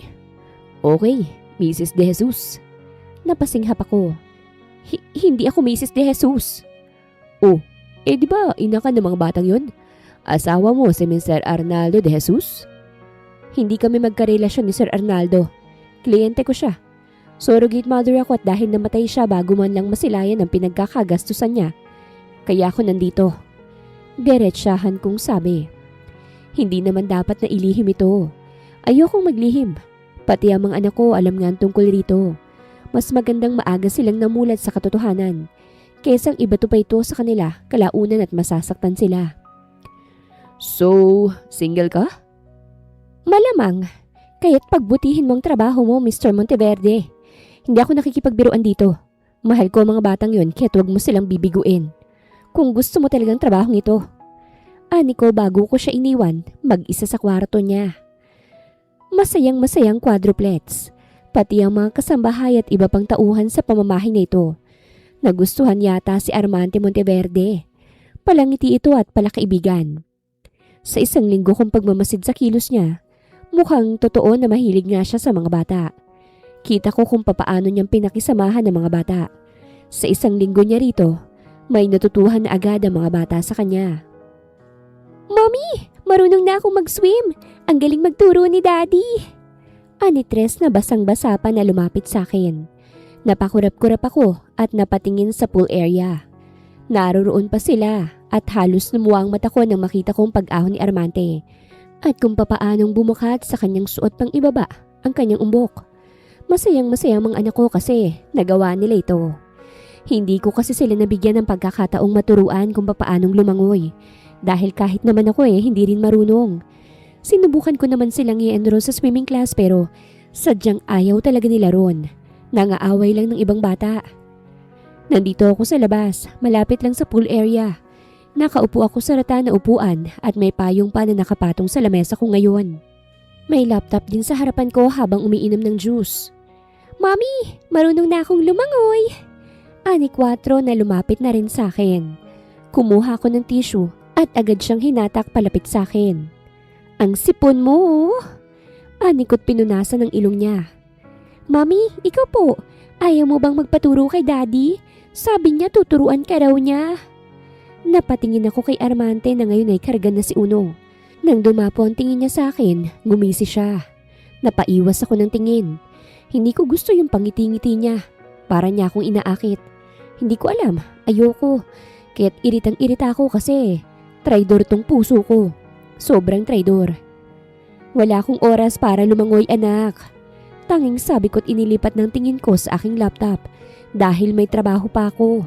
Okay, Mrs. De Jesus. Napasinghap ako. Hindi ako Mrs. De Jesus. Oh, di ba ina ka ng mga batang yun? Asawa mo si Mr. Arnaldo De Jesus? Hindi kami magkarelasyon ni Sir Arnaldo. Kliyente ko siya. Surrogate mother ako at dahil namatay siya bago man lang masilayan ang pinagkakagastusan niya. Kaya ako nandito. Diretsahan kong sabi. Hindi naman dapat na ilihim ito. Ayokong maglihim. Pati ang mga anak ko alam nga tungkol rito. Mas magandang maaga silang namulat sa katotohanan kaysa ibato pa ito sa kanila kalaunan at masasaktan sila. So, single ka? Malamang. Kaya't pagbutihin mong trabaho mo, Mr. Monteverde. Hindi ako nakikipagbiruan dito. Mahal ko ang mga batang yun kaya't huwag mo silang bibiguin. Kung gusto mo talagang trabahong ito. Ani ko bago ko siya iniwan, mag-isa sa kwarto niya. Masayang-masayang quadruplets. Pati ang mga kasambahay at iba pang tauhan sa pamamahay na ito. Nagustuhan yata si Armante Monteverde. Palangiti ito at palakaibigan. Sa isang linggo kong pagmamasid sa kilos niya, mukhang totoo na mahilig nga siya sa mga bata. Kita ko kung papaano niyang pinakisamahan ng mga bata. Sa isang linggo niya rito, may natutuhan na agad ang mga bata sa kanya. "Mommy, marunong na akong mag-swim. Ang galing magturo ni Daddy." Ani Tres na basang-basa pa na lumapit sa akin. Napakurap-kurap ako at napatingin sa pool area. Naroroon pa sila at halos lumuwang mata ko nang makita kong pag-ahon ni Armante at kung papaanong bumukat sa kanyang suot pang ibaba ang kanyang umbok. Masayang-masaya mga anak ko kasi nagawa nila ito. Hindi ko kasi sila nabigyan ng pagkakataong maturuan kung papaanong lumangoy dahil kahit naman ako hindi rin marunong. Sinubukan ko naman silang i-enroll sa swimming class pero sadyang ayaw talaga nila ron. Nangaaway lang ng ibang bata. Nandito ako sa labas, malapit lang sa pool area. Nakaupo ako sa rata na upuan at may payong pa na nakapatong sa lamesa ko ngayon. May laptop din sa harapan ko habang umiinom ng juice. "Mommy, marunong na akong lumangoy." Ani 4 na lumapit na rin sa akin. Kumuha ako ng tissue at agad siyang hinatak palapit sa akin. "Ang sipon mo." Anikot pinunasan ng ilong niya. "Mami, ikaw po. Ayaw mo bang magpaturo kay Daddy? Sabi niya tuturuan ka raw niya." Napatingin ako kay Armante na ngayon ay kargan na si Uno. Nang dumapo ang tingin niya sa akin, ngumisi siya. Napaiwas ako ng tingin. Hindi ko gusto yung pangiti-ngiti niya. Para niya akong inaakit. Hindi ko alam, ayoko. Kaya't iritang-irita ako kasi traidor tong puso ko. Sobrang traidor. Wala akong oras para lumangoy, anak. Tanging sabi ko't inilipat ng tingin ko sa aking laptop dahil may trabaho pa ako.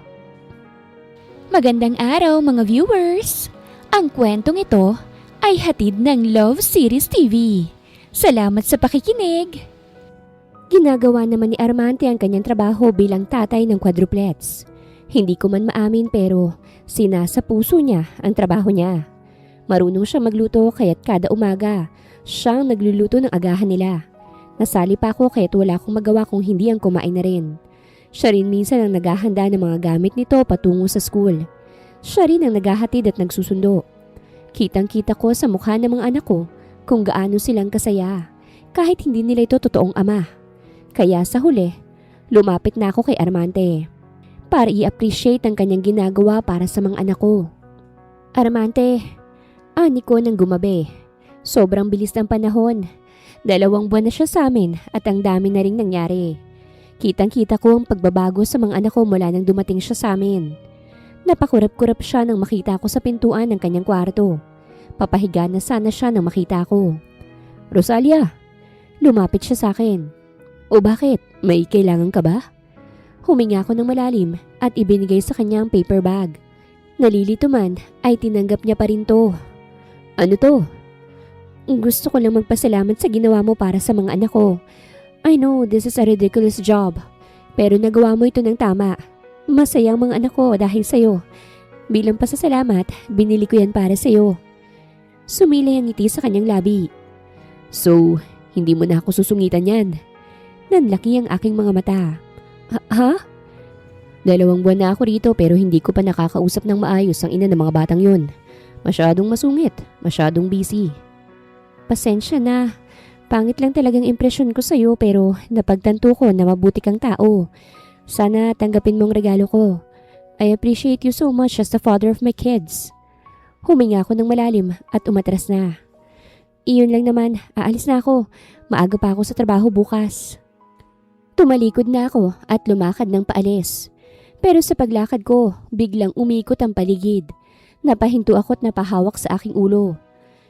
Magandang araw mga viewers! Ang kwentong ito ay hatid ng Love Series TV. Salamat sa pakikinig! Ginagawa naman ni Armante ang kanyang trabaho bilang tatay ng quadruplets. Hindi ko man maamin pero sinasa puso niya ang trabaho niya. Marunong siya magluto kaya't kada umaga, siyang nagluluto ng agahan nila. Nasali pa ako kaya't wala akong magawa kung hindi ang kumain na rin. Siya rin minsan ang naghahanda ng mga gamit nito patungo sa school. Siya rin ang naghahatid at nagsusundo. Kitang-kita ko sa mukha ng mga anak ko kung gaano silang kasaya, kahit hindi nila ito totoong ama. Kaya sa huli, lumapit na ako kay Armante para i-appreciate ang kanyang ginagawa para sa mga anak ko. "Armante," ani ko nang gumabi. Sobrang bilis ng panahon. 2 buwan na siya sa amin at ang dami na ring nangyari. Kitang-kita ko ang pagbabago sa mga anak ko mula nang dumating siya sa amin. Napakurap-kurap siya nang makita ko sa pintuan ng kanyang kwarto. Papahiga na sana siya nang makita ko. "Rosalia!" Lumapit siya sa akin. "O bakit? May kailangan ka ba?" Huminga ako ng malalim at ibinigay sa kanya ang paper bag. Nalilito man ay tinanggap niya pa rin to. "Ano to?" "Gusto ko lang magpasalamat sa ginawa mo para sa mga anak ko. I know this is a ridiculous job, pero nagawa mo ito ng tama. Masaya ang mga anak ko dahil sa'yo. Bilang pasasalamat, binili ko yan para sa'yo." Sumilay ang ngiti sa kanyang labi. "So, hindi mo na ako susungitan yan?" Nanlaki ang aking mga mata. Ha? 2 buwan na ako rito pero hindi ko pa nakakausap ng maayos ang ina ng mga batang yun. Masyadong masungit, masyadong busy. "Pasensya na. Pangit lang talagang impresyon ko sa'yo pero napagtanto ko na mabuti kang tao. Sana tanggapin mong regalo ko. I appreciate you so much as the father of my kids." Huminga ako ng malalim at umatras na. "Iyon lang naman, aalis na ako. Maaga pa ako sa trabaho bukas." Tumalikod na ako at lumakad ng paalis. Pero sa paglakad ko, biglang umikot ang paligid. Napahinto ako at napahawak sa aking ulo.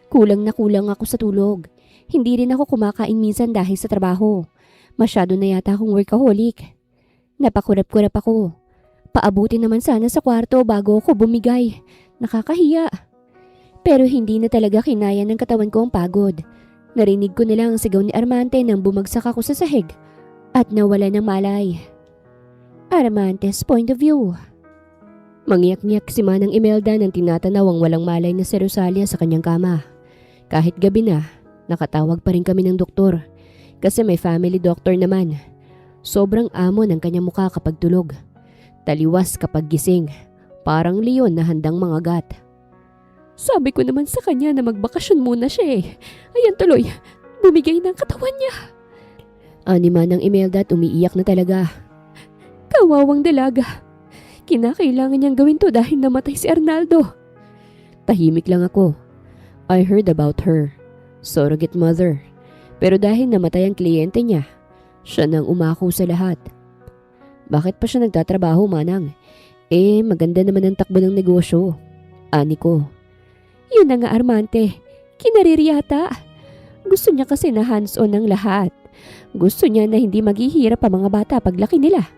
Kulang na kulang ako sa tulog. Hindi rin ako kumakain minsan dahil sa trabaho. Masyado na yata akong workaholic. Napakurap-kurap ako. Paabutin naman sana sa kwarto bago ako bumigay. Nakakahiya. Pero hindi na talaga kinaya ng katawan ko ang pagod. Narinig ko na lang ang sigaw ni Armante nang bumagsak ako sa sahig at nawala ng malay. Armante's point of view. Mangyak-ngyak si Manang Imelda nang tinatanaw ang walang malay na si Rosalia sa kanyang kama. Kahit gabi na, Nakatawag pa rin kami ng doktor kasi may family doctor naman. Sobrang amo ng kanyang mukha kapag tulog. Taliwas kapag gising. Parang leon na handang mangagat. Sabi ko naman sa kanya na magbakasyon muna siya eh. Ayan tuloy, bumigay ng katawan niya. Anima ng Imelda at umiiyak na talaga. Kawawang dalaga. Kinakailangan niyang gawin to dahil namatay si Arnaldo. Tahimik lang ako. I heard about her. Surrogate mother. Pero dahil namatay ang kliyente niya, siya nang umako sa lahat. Bakit pa siya nagtatrabaho, Manang? Maganda naman ang takbo ng negosyo. Ani ko. Yun na nga, Armante. Kinariri yata. Gusto niya kasi na hands-on ng lahat. Gusto niya na hindi maghihirap ang mga bata paglaki nila.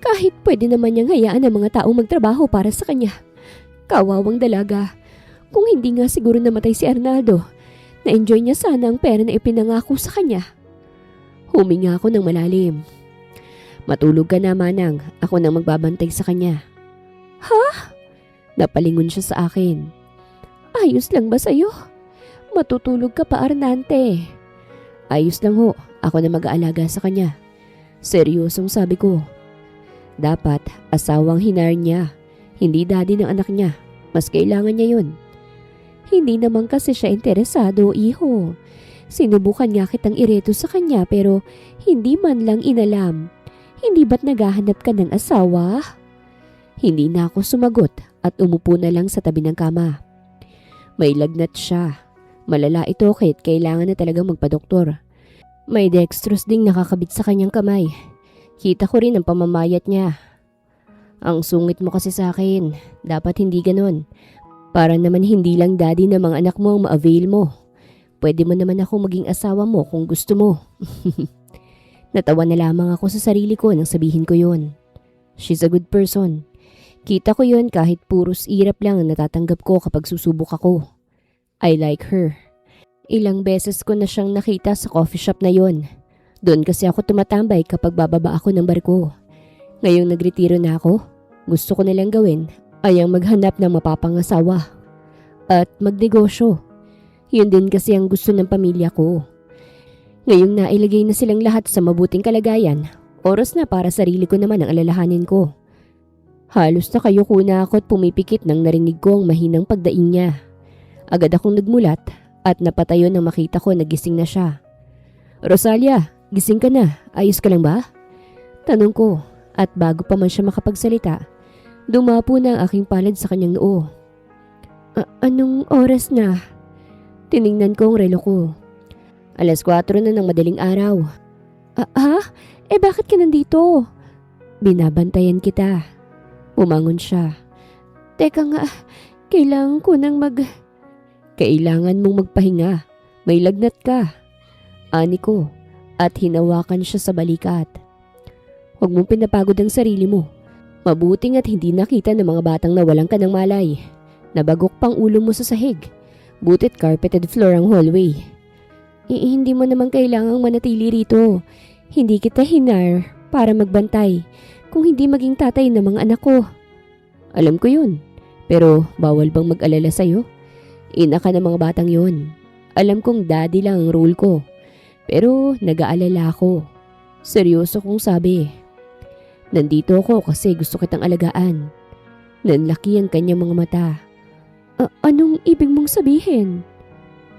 Kahit pwede naman niyang hayaan ang mga taong magtrabaho para sa kanya. Kawawang dalaga. Kung hindi nga siguro namatay si Arnaldo, na-enjoy niya sana ang pera na ipinangako sa kanya. Huminga ako ng malalim. Matulog ka na, Manang. Ako nang magbabantay sa kanya. Ha? Napalingon siya sa akin. Ayos lang ba sa'yo? Matutulog ka pa, Arnante. Ayos lang ho. Ako na mag-aalaga sa kanya. Seryosong sabi ko. Dapat asawang hinar niya. Hindi daddy ng anak niya. Mas kailangan niya yun. Hindi naman kasi siya interesado, iho. Sinubukan nga kitang ireto sa kanya pero hindi man lang inalam. Hindi ba't naghahanap ka ng asawa? Hindi na ako sumagot at umupo na lang sa tabi ng kama. May lagnat siya. Malala ito kahit kailangan na talagang magpadoktor. May dextrose ding nakakabit sa kanyang kamay. Kita ko rin ang pamamayat niya. Ang sungit mo kasi sa akin. Dapat hindi ganon. Para naman hindi lang daddy ng mga anak mo ang ma-avail mo. Pwede mo naman ako maging asawa mo kung gusto mo. Natawa na lamang ako sa sarili ko nang sabihin ko yun. She's a good person. Kita ko yun kahit puros irap lang ang natatanggap ko kapag susubok ako. I like her. Ilang beses ko na siyang nakita sa coffee shop na yon. Doon kasi ako tumatambay kapag bababa ako ng barko. Ngayong nagretiro na ako, gusto ko nalang gawin ay ang maghanap ng mapapangasawa at magnegosyo. Yun din kasi ang gusto ng pamilya ko. Ngayong nailagay na silang lahat sa mabuting kalagayan, oras na para sarili ko naman ang alalahanin ko. Halos nakayuko na ako at pumipikit nang narinig ko ang mahinang pagdaing niya. Agad akong nagmulat at napatayo nang makita ko na gising na siya. Rosalia, gising ka na. Ayos ka lang ba? Tanong ko at bago pa man siya makapagsalita, dumapo na ang aking palad sa kanyang noo. Anong oras na? Tiningnan ko ang relo ko. 4:00 na ng madaling araw. Bakit ka nandito? Binabantayan kita. Umangon siya. Teka nga, kailangan ko nang Kailangan mong magpahinga. May lagnat ka. Ani ko at hinawakan siya sa balikat. Huwag mong pinapagod ang sarili mo. Mabuting at hindi nakita ng mga batang nawalan ka ng malay. Nabagok pang ulo mo sa sahig. Butit carpeted floor ang hallway. Hindi mo naman kailangang manatili rito. Hindi kita hinar para magbantay kung hindi maging tatay ng mga anak ko. Alam ko yun. Pero bawal bang mag-alala sa'yo? Ina ka ng mga batang yun. Alam kong daddy lang ang role ko. Pero nag-aalala ako. Seryoso kong sabi. Nandito ako kasi gusto kitang alagaan. Nanlaki ang kanyang mga mata. Anong ibig mong sabihin?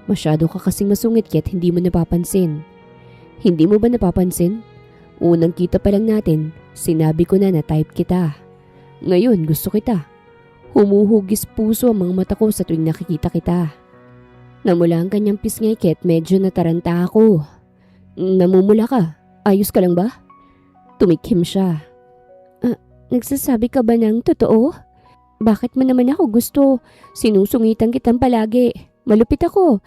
Masyado ka kasing masungit kaya't hindi mo napapansin. Hindi mo ba napapansin? Unang kita pa lang natin, sinabi ko na type kita. Ngayon gusto kita. Humuhugis puso ang mga mata ko sa tuwing nakikita kita. Namula ang kanyang pisngay kaya't medyo nataranta ako. Namumula ka? Ayos ka lang ba? Tumikhim siya. Nagsasabi ka ba ng totoo? Bakit mo naman ako gusto? Sinusungitan kitang palagi. Malupit ako.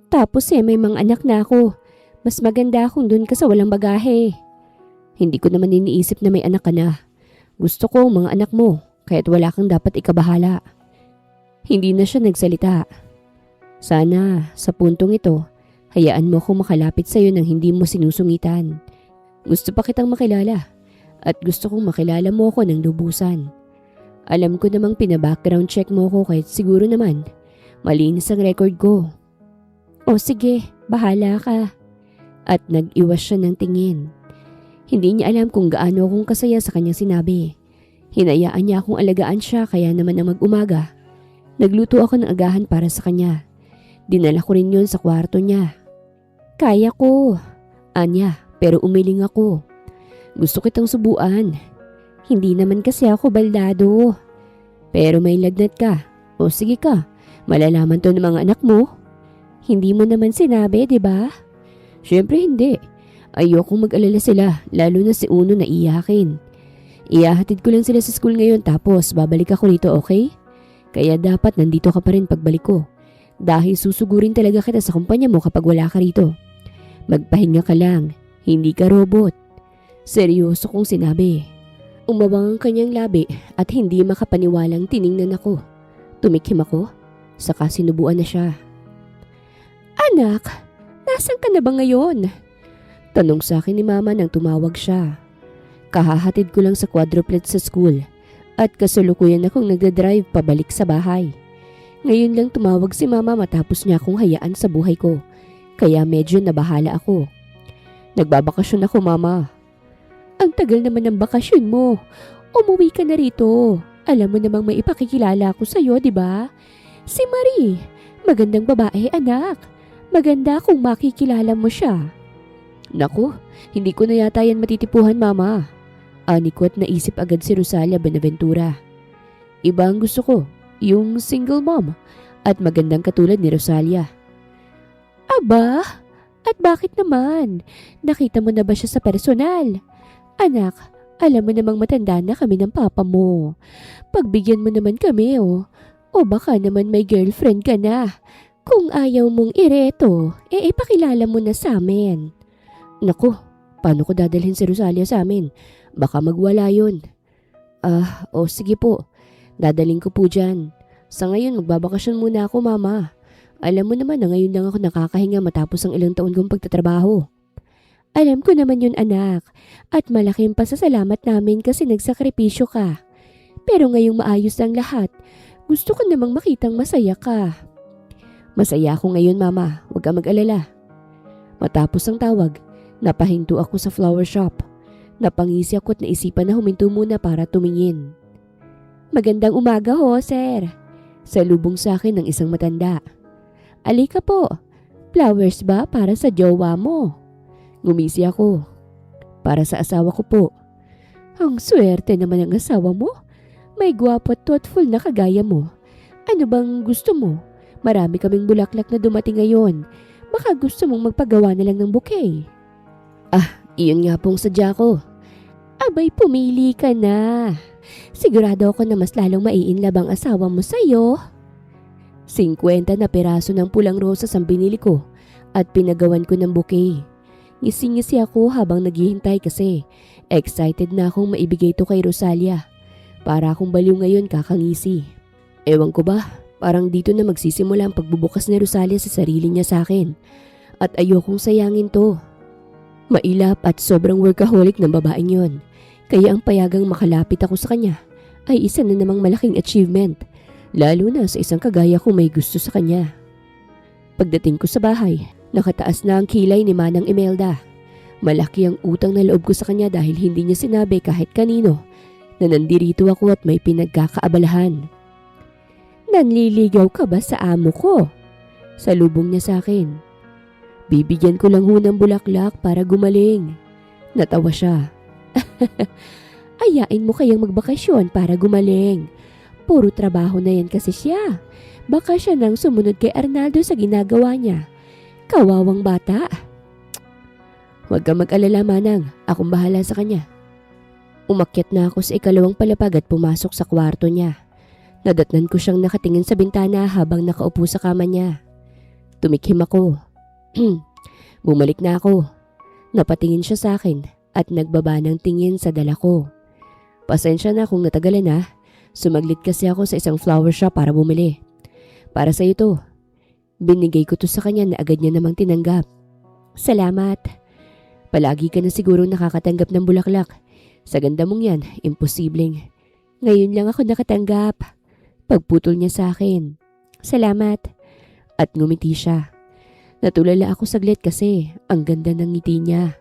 Tapos may mga anak na ako. Mas maganda akong dun ka sa walang bagahe. Hindi ko naman iniisip na may anak ka na. Gusto ko ang mga anak mo, kaya't wala kang dapat ikabahala. Hindi na siya nagsalita. Sana, sa puntong ito, hayaan mo akong makalapit sa'yo nang hindi mo sinusungitan. Gusto pa kitang makilala. At gusto kong makilala mo ako ng lubusan. Alam ko namang pina-background check mo ko kahit siguro naman malinis ang record ko. O sige, bahala ka. At nag-iwas siya ng tingin. Hindi niya alam kung gaano akong kasaya sa kanyang sinabi. Hinayaan niya akong alagaan siya kaya naman na mag-umaga. Nagluto ako ng agahan para sa kanya. Dinala ko rin yun sa kwarto niya. Kaya ko, anya, pero umiling ako. Gusto kitang subuan. Hindi naman kasi ako baldado. Pero may lagnat ka. O sige ka, malalaman to ng mga anak mo. Hindi mo naman sinabi, di ba? Siyempre hindi. Ayokong mag-alala sila, lalo na si Uno na iyakin. Iyahatid ko lang sila sa school ngayon tapos babalik ako rito, okay? Kaya dapat nandito ka pa rin pagbalik ko. Dahil susugurin talaga kita sa kumpanya mo kapag wala ka rito. Magpahinga ka lang, hindi ka robot. Seryoso kong sinabi. Umawang ang kanyang labi at hindi makapaniwalang tiningnan ako. Tumikhim ako, saka sinubuan na siya. Anak, nasan ka na ba ngayon? Tanong sa akin ni Mama nang tumawag siya. Kahahatid ko lang sa quadruplet sa school at kasalukuyan akong nagdadrive pabalik sa bahay. Ngayon lang tumawag si Mama matapos niya akong hayaan sa buhay ko, kaya medyo nabahala ako. Nagbabakasyon ako, Mama. Ang tagal naman ng bakasyon mo. Umuwi ka na rito. Alam mo namang may ipakikilala ako sa'yo, di ba? Si Marie. Magandang babae, anak. Maganda kung makikilala mo siya. Naku, hindi ko na yata yan matitipuhan, Mama. Ani ko at naisip agad si Rosalia Benaventura. Iba ang gusto ko, yung single mom at magandang katulad ni Rosalia. Aba, at bakit naman? Nakita mo na ba siya sa personal? Anak, alam mo namang matanda na kami ng papa mo. Pagbigyan mo naman kami, oh. O baka naman may girlfriend ka na. Kung ayaw mong ireto, ipakilala mo na sa amin. Naku, paano ko dadalhin si Rosalia sa amin? Baka magwala yun. Sige po. Dadaling ko po dyan. Sa ngayon, magbabakasyon muna ako, Mama. Alam mo naman na ngayon lang ako nakakahinga matapos ang ilang taon kong pagtatrabaho. Alam ko naman yun, anak. At malaking pasasalamat namin kasi nagsakripisyo ka. Pero ngayong maayos ang lahat, gusto ko namang makitang masaya ka. Masaya ako ngayon, Mama. Huwag ka mag-alala. Matapos ang tawag, napahinto ako sa flower shop. Napangisi ako at naisipan na huminto muna para tumingin. Magandang umaga ho, sir. Salubong sa akin ng isang matanda. Alika po. Flowers ba para sa jowa mo? Ngumisi ako. Para sa asawa ko po. Ang swerte naman ng asawa mo. May gwapo at thoughtful na kagaya mo. Ano bang gusto mo? Marami kaming bulaklak na dumating ngayon. Baka gusto mong magpagawa na lang ng bouquet. Iyon nga pong sadya ko. Abay, pumili ka na. Sigurado ako na mas lalong maiinlove ang asawa mo sa'yo. 50 na piraso ng pulang rosas ang binili ko at pinagawan ko ng bouquet. Ngisi-ngisi ako habang naghihintay kasi excited na akong maibigay ito kay Rosalia. Para akong baliw ngayon kakangisi. Ewan ko ba, parang dito na magsisimula ang pagbubukas ni Rosalia sa sarili niya sa akin. At ayokong sayangin to. Mailap at sobrang workaholic ng babaeng yon. Kaya ang payagang makalapit ako sa kanya ay isa na namang malaking achievement. Lalo na sa isang kagaya kong may gusto sa kanya. Pagdating ko sa bahay, nakataas na ang kilay ni Manang Imelda. Malaki ang utang na loob ko sa kanya dahil hindi niya sinabi kahit kanino na nandirito ako at may pinagkakaabalahan. Nanliligaw ka ba sa amo ko? Salubong niya sa akin. Bibigyan ko lang ho ng bulaklak para gumaling. Natawa siya. Ayain mo kayang magbakasyon para gumaling. Puro trabaho na yan kasi siya. Baka siya nang sumunod kay Arnaldo sa ginagawa niya. Kawawang bata. Huwag kang mag-alala, Manang. Akong bahala sa kanya. Umakyat na ako sa ikalawang palapag at pumasok sa kwarto niya. Nadatnan ko siyang nakatingin sa bintana habang nakaupo sa kama niya. Tumikhim ako. Bumalik na ako. Napatingin siya sa akin at nagbaba ng tingin sa dala ko. Pasensya na kung natagalan na. Sumaglit kasi ako sa isang flower shop para bumili. Para sa ito. Binigay ko to sa kanya na agad niya namang tinanggap. Salamat. Palagi ka na siguro nakakatanggap ng bulaklak. Sa ganda mong yan, imposibleng. Ngayon lang ako nakatanggap. Pagputol niya sa akin. Salamat. At ngumiti siya. Natulala ako saglit kasi ang ganda ng ngiti niya.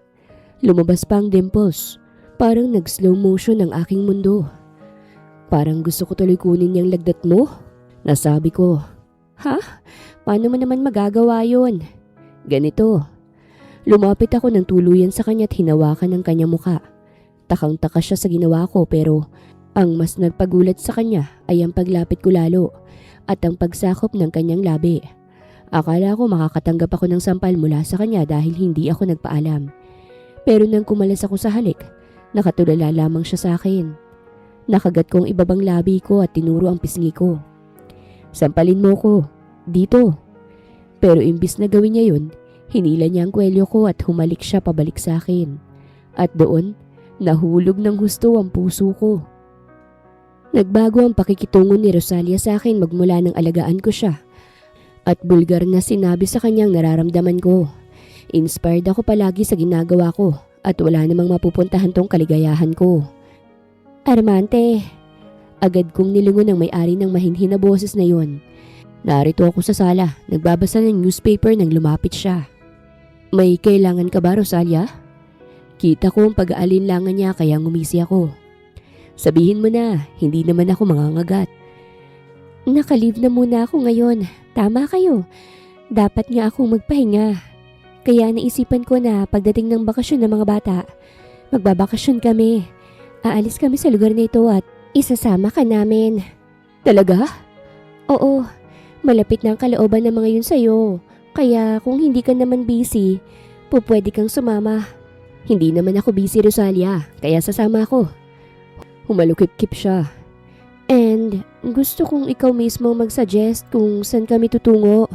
Lumabas pa ang dimples. Parang nag-slow motion ang aking mundo. Parang gusto ko tuloy kunin yung lagdat mo. Nasabi ko, ha? Paano mo naman magagawa yon? Ganito. Lumapit ako ng tuluyan sa kanya at hinawakan ang kanyang muka. Takang-taka siya sa ginawa ko pero ang mas nagpagulat sa kanya ay ang paglapit ko lalo at ang pagsakop ng kanyang labi. Akala ko makakatanggap ako ng sampal mula sa kanya dahil hindi ako nagpaalam. Pero nang kumalas ako sa halik, nakatulala lamang siya sa akin. Nakagat kong ibabang labi ko at tinuro ang pisngi ko. Sampalin mo ko, dito. Pero imbis na gawin niya yun, hinila niya ang kwelyo ko at humalik siya pabalik sa akin. At doon, nahulog ng husto ang puso ko. Nagbago ang pakikitungo ni Rosalia sa akin magmula nang alagaan ko siya. At bulgar na sinabi sa kanyang nararamdaman ko. Inspired ako palagi sa ginagawa ko at wala namang mapupuntahan tong kaligayahan ko. Armante, agad kong nilingon ang may-ari ng mahinhin na boses na yon. Narito ako sa sala, nagbabasa ng newspaper nang lumapit siya. May kailangan ka ba, Rosalia? Kita ko ang pag-aalinlangan niya kaya ngumisi ako. Sabihin mo na, hindi naman ako mangangagat. Naka-leave na muna ako ngayon. Tama kayo. Dapat nga akong magpahinga. Kaya naisipan ko na pagdating ng bakasyon ng mga bata, magbabakasyon kami. Aalis kami sa lugar na ito at isasama ka namin. Talaga? Oo. Malapit na ang kalooban ng mga yun sa'yo. Kaya kung hindi ka naman busy, pwede kang sumama. Hindi naman ako busy, Rosalia, kaya sasama ako. Humalukip-kip siya. And gusto kong ikaw mismo mag-suggest kung saan kami tutungo.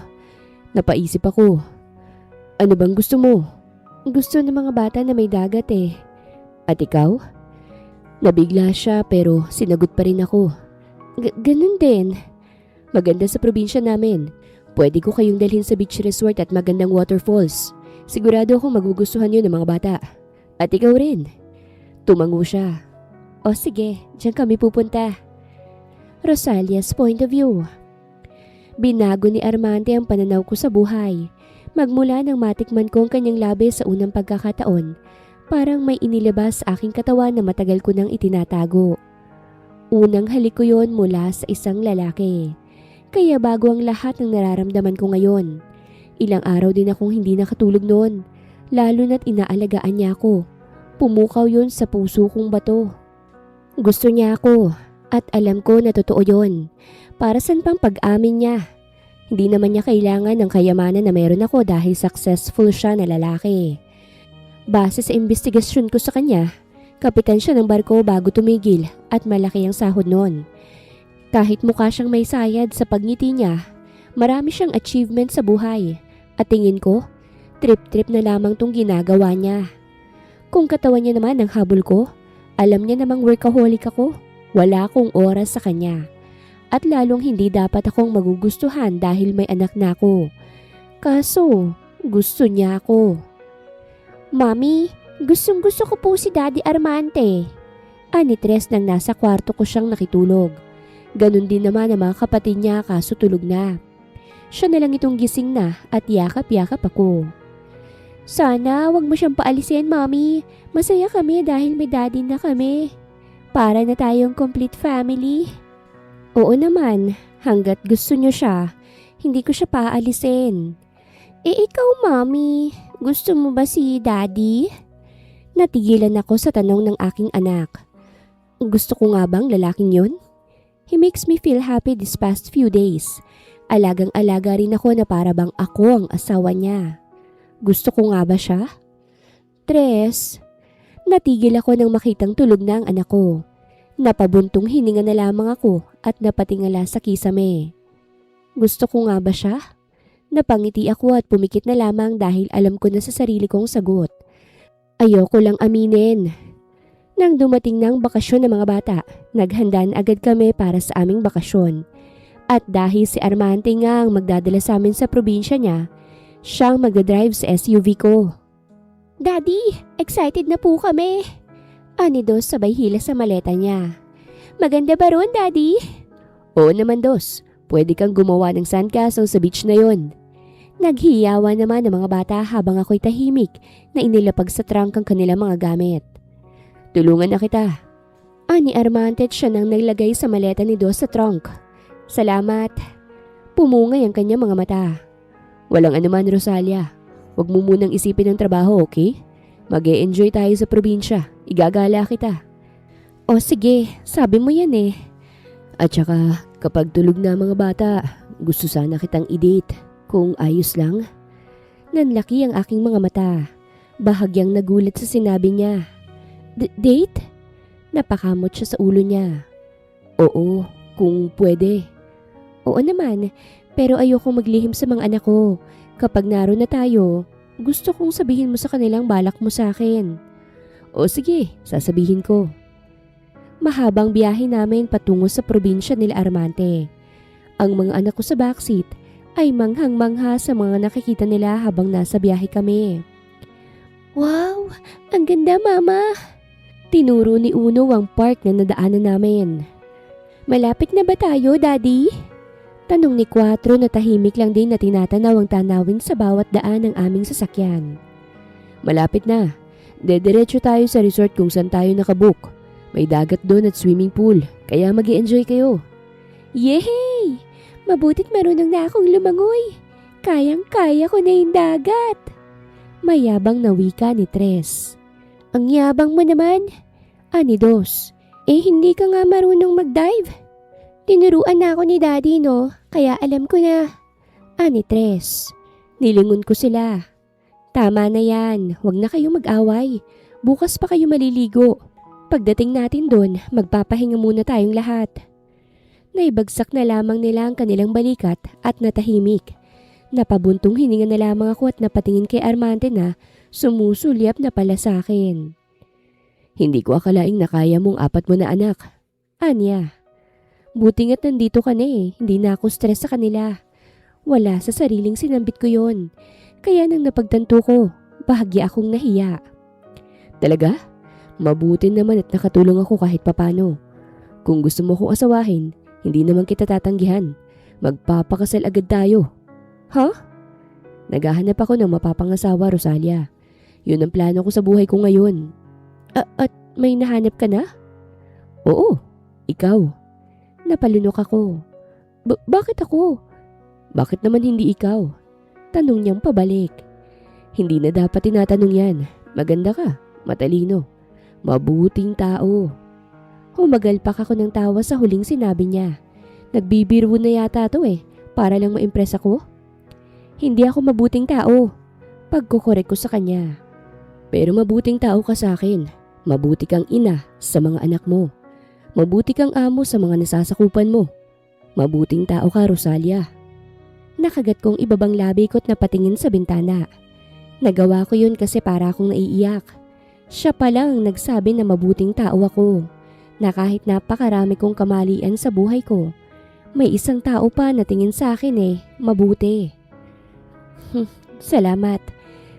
Napaisip ako. Ano bang gusto mo? Gusto ng mga bata na may dagat eh. At ikaw? Nabigla siya pero sinagot pa rin ako. Ganun din. Maganda sa probinsya namin. Pwede ko kayong dalhin sa beach resort at magandang waterfalls. Sigurado akong magugustuhan yun ng mga bata. At ikaw rin. Tumango siya. O sige, diyan kami pupunta. Rosalia's point of view. Binago ni Armante ang pananaw ko sa buhay. Magmula nang matikman ko ang kanyang labi sa unang pagkakataon, parang may inilabas sa aking katawan na matagal ko nang itinatago. Unang halik ko yon mula sa isang lalaki. Kaya bago ang lahat ng nararamdaman ko ngayon. Ilang araw din akong hindi nakatulog noon, lalo na't inaalagaan niya ako. Pumukaw yon sa puso kong bato. Gusto niya ako. At alam ko na totoo yun. Para saan pang pag-amin niya? Hindi naman niya kailangan ng kayamanan na meron ako dahil successful siya na lalaki. Base sa investigasyon ko sa kanya, kapitan siya ng barko bago tumigil at malaki ang sahod noon. Kahit mukha siyang may sayad sa pagngiti niya, marami siyang achievement sa buhay. At tingin ko, trip-trip na lamang tong ginagawa niya. Kung katawan niya naman ang habol ko, alam niya namang workaholic ako. Wala akong oras sa kanya. At lalong hindi dapat akong magugustuhan dahil may anak na ako. Kaso, gusto niya ako. Mami, gustong-gusto ko po si Daddy Armante. Ani Tres nang nasa kwarto ko siyang nakitulog. Ganon din naman ang mga kapatid niya kaso tulog na. Siya na lang itong gising na at yakap-yakap ako. Sana wag mo siyang paalisin, Mami. Masaya kami dahil may daddy na kami. Para na tayong complete family. Oo naman, hanggat gusto niyo siya, hindi ko siya paalisin. Ikaw, Mami, gusto mo ba si Daddy? Natigilan ako sa tanong ng aking anak. Gusto ko nga bang lalaking yun? He makes me feel happy these past few days. Alagang-alaga rin ako na para bang ako ang asawa niya. Gusto ko nga ba siya? Tres, natigil ako nang makitang tulog na ang anak ko. Napabuntong hininga na lamang ako at napatingala sa kisame. Gusto ko nga ba siya? Napangiti ako at pumikit na lamang dahil alam ko na sa sarili kong sagot. Ayoko lang aminin. Nang dumating ng bakasyon ng mga bata, naghanda na agad kami para sa aming bakasyon. At dahil si Armante nga ang magdadala sa amin sa probinsya niya, siyang magdadrive sa SUV ko. Daddy, excited na po kami. Ani Dos sabay hila sa maleta niya. Maganda ba ron, Daddy? Oo naman, Dos. Pwede kang gumawa ng sandcastle sa beach na yon. Naghiyawan naman ng mga bata habang ako'y tahimik na inilapag sa trunk ang kanilang mga gamit. Tulungan na kita. Ani Armante at siya nang naglagay sa maleta ni Dos sa trunk. Salamat. Pumungay ang kanyang mga mata. Walang anuman, Rosalia. Huwag mo munang isipin ang trabaho, okay? Mag-e-enjoy tayo sa probinsya. Igagala kita. O sige, sabi mo yan eh. At saka, kapag tulog na mga bata, gusto sana kitang i-date. Kung ayos lang. Nanlaki ang aking mga mata. Bahagyang nagulat sa sinabi niya. Date? Napakamot siya sa ulo niya. Oo, kung pwede. Oo naman, pero ayoko maglihim sa mga anak ko. Kapag naroon na tayo, gusto kong sabihin mo sa kanilang balak mo sa akin. O sige, sasabihin ko. Mahabang biyahe namin patungo sa probinsya nila Armante. Ang mga anak ko sa backseat ay manghang-mangha sa mga nakikita nila habang nasa biyahe kami. Wow, ang ganda mama! Tinuro ni Uno ang park na nadaanan namin. Malapit na ba tayo, Daddy? Tanong ni Quatro na tahimik lang din na tinatanaw ang tanawin sa bawat daan ng aming sasakyan. Malapit na. Dediretso tayo sa resort kung saan tayo nakabook. May dagat doon at swimming pool, kaya mag-i-enjoy kayo. Yehey! Mabutit marunong na akong lumangoy. Kayang-kaya ko na yung dagat. Mayabang na wika ni Tres. Ang yabang mo naman. Ani Dos. Hindi ka nga marunong mag-dive. Tinuruan na ako ni Daddy no, kaya alam ko na. Ani Tres. Nilingon ko sila. Tama na yan, huwag na kayong mag-away. Bukas pa kayo maliligo. Pagdating natin doon, magpapahinga muna tayong lahat. Naibagsak na lamang nila ang kanilang balikat at natahimik. Napabuntong hininga na lamang ako at napatingin kay Armante na sumusulyap na pala sa akin. Hindi ko akalaing nakaya mong 4 mo na anak. Anya. Buti nga't nandito ka na hindi na ako stress sa kanila. Wala sa sariling sinambit ko yon. Kaya nang napagtanto ko, bahagya akong nahiya. Talaga? Mabuti naman at nakatulong ako kahit papano. Kung gusto mo kong asawahin, hindi naman kita tatanggihan. Magpapakasal agad tayo. Ha? Naghahanap ako ng mapapangasawa, Rosalia. Yun ang plano ko sa buhay ko ngayon. At may nahanap ka na? Oo, ikaw. Napalunok ako. Bakit ako? Bakit naman hindi ikaw? Tanong niyang pabalik. Hindi na dapat tinatanong yan. Maganda ka, matalino, mabuting tao. Humagalpak ako ng tawa sa huling sinabi niya. Nagbibiro na yata to para lang ma-impress ako. Hindi ako mabuting tao. Pagkukorek ko sa kanya. Pero mabuting tao ka sa akin. Mabuti kang ina sa mga anak mo. Mabuti kang amo sa mga nasasakupan mo. Mabuting tao ka, Rosalia. Nakagat kong ibabang labi ko't napatingin sa bintana. Nagawa ko yun kasi para akong naiiyak. Siya pa lang ang nagsabi na mabuting tao ako. Na kahit napakarami kong kamalian sa buhay ko, may isang tao pa na tingin sa akin mabuti. Salamat.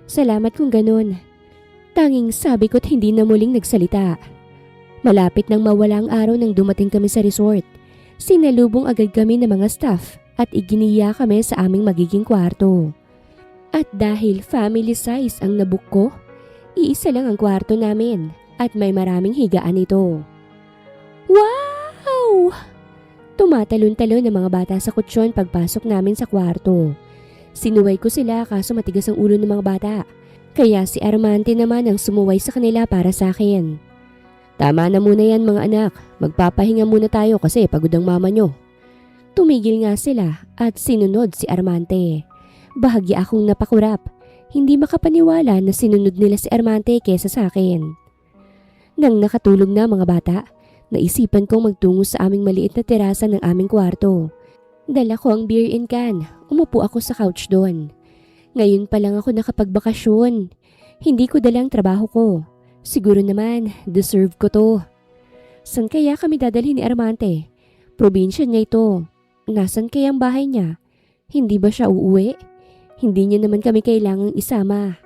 Salamat kung ganun. Tanging sabi ko't hindi na muling nagsalita. Malapit nang mawala ang araw nang dumating kami sa resort. Sinalubong agad kami ng mga staff at iginiya kami sa aming magiging kwarto. At dahil family size ang nabook ko, iisa lang ang kwarto namin at may maraming higaan ito. Wow! Tumatalon-talon ng mga bata sa kutsyon pagpasok namin sa kwarto. Sinuway ko sila kaso matigas ang ulo ng mga bata. Kaya si Armante naman ang sumuway sa kanila para sa akin. Tama na muna yan mga anak, magpapahinga muna tayo kasi pagod ang mama nyo. Tumigil nga sila at sinunod si Armante. Bahagya akong napakurap, hindi makapaniwala na sinunod nila si Armante kesa sa akin. Nang nakatulog na mga bata, naisipan kong magtungo sa aming maliit na terasa ng aming kwarto. Dala ko ang beer in can, umupo ako sa couch doon. Ngayon pa lang ako nakapagbakasyon. Hindi ko dalang trabaho ko. Siguro naman, deserve ko to. San kaya kami dadalhin ni Armante? Probinsya niya ito. Nasaan kaya ang bahay niya? Hindi ba siya uuwi? Hindi niya naman kami kailangang isama.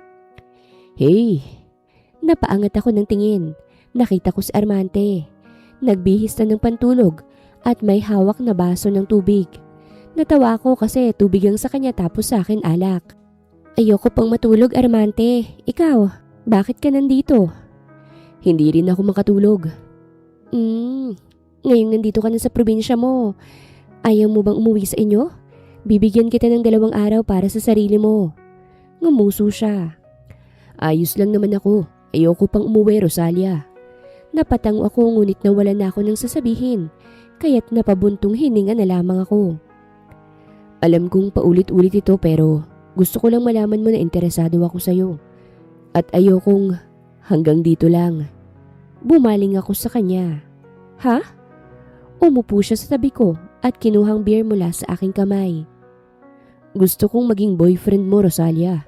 Hey! Napaangat ako ng tingin. Nakita ko si Armante. Nagbihis na ng pantulog at may hawak na baso ng tubig. Natawa ako kasi tubig ang sa kanya tapos sa akin alak. Ayoko pang matulog, Armante. Ikaw, bakit ka nandito? Hindi rin ako makatulog. Ngayong nandito ka na sa probinsya mo, ayaw mo bang umuwi sa inyo? Bibigyan kita ng 2 araw para sa sarili mo. Ngumuso siya. Ayos lang naman ako. Ayoko pang umuwi, Rosalia. Napatango ako ngunit nawala na ako ng sasabihin, kaya't napabuntong hininga na lamang ako. Alam kong paulit-ulit ito pero gusto ko lang malaman mo na interesado ako sa'yo. At ayokong hanggang dito lang. Bumaling ako sa kanya. Ha? Umupo siya sa tabi ko at kinuhang beer mula sa aking kamay. Gusto kong maging boyfriend mo, Rosalia.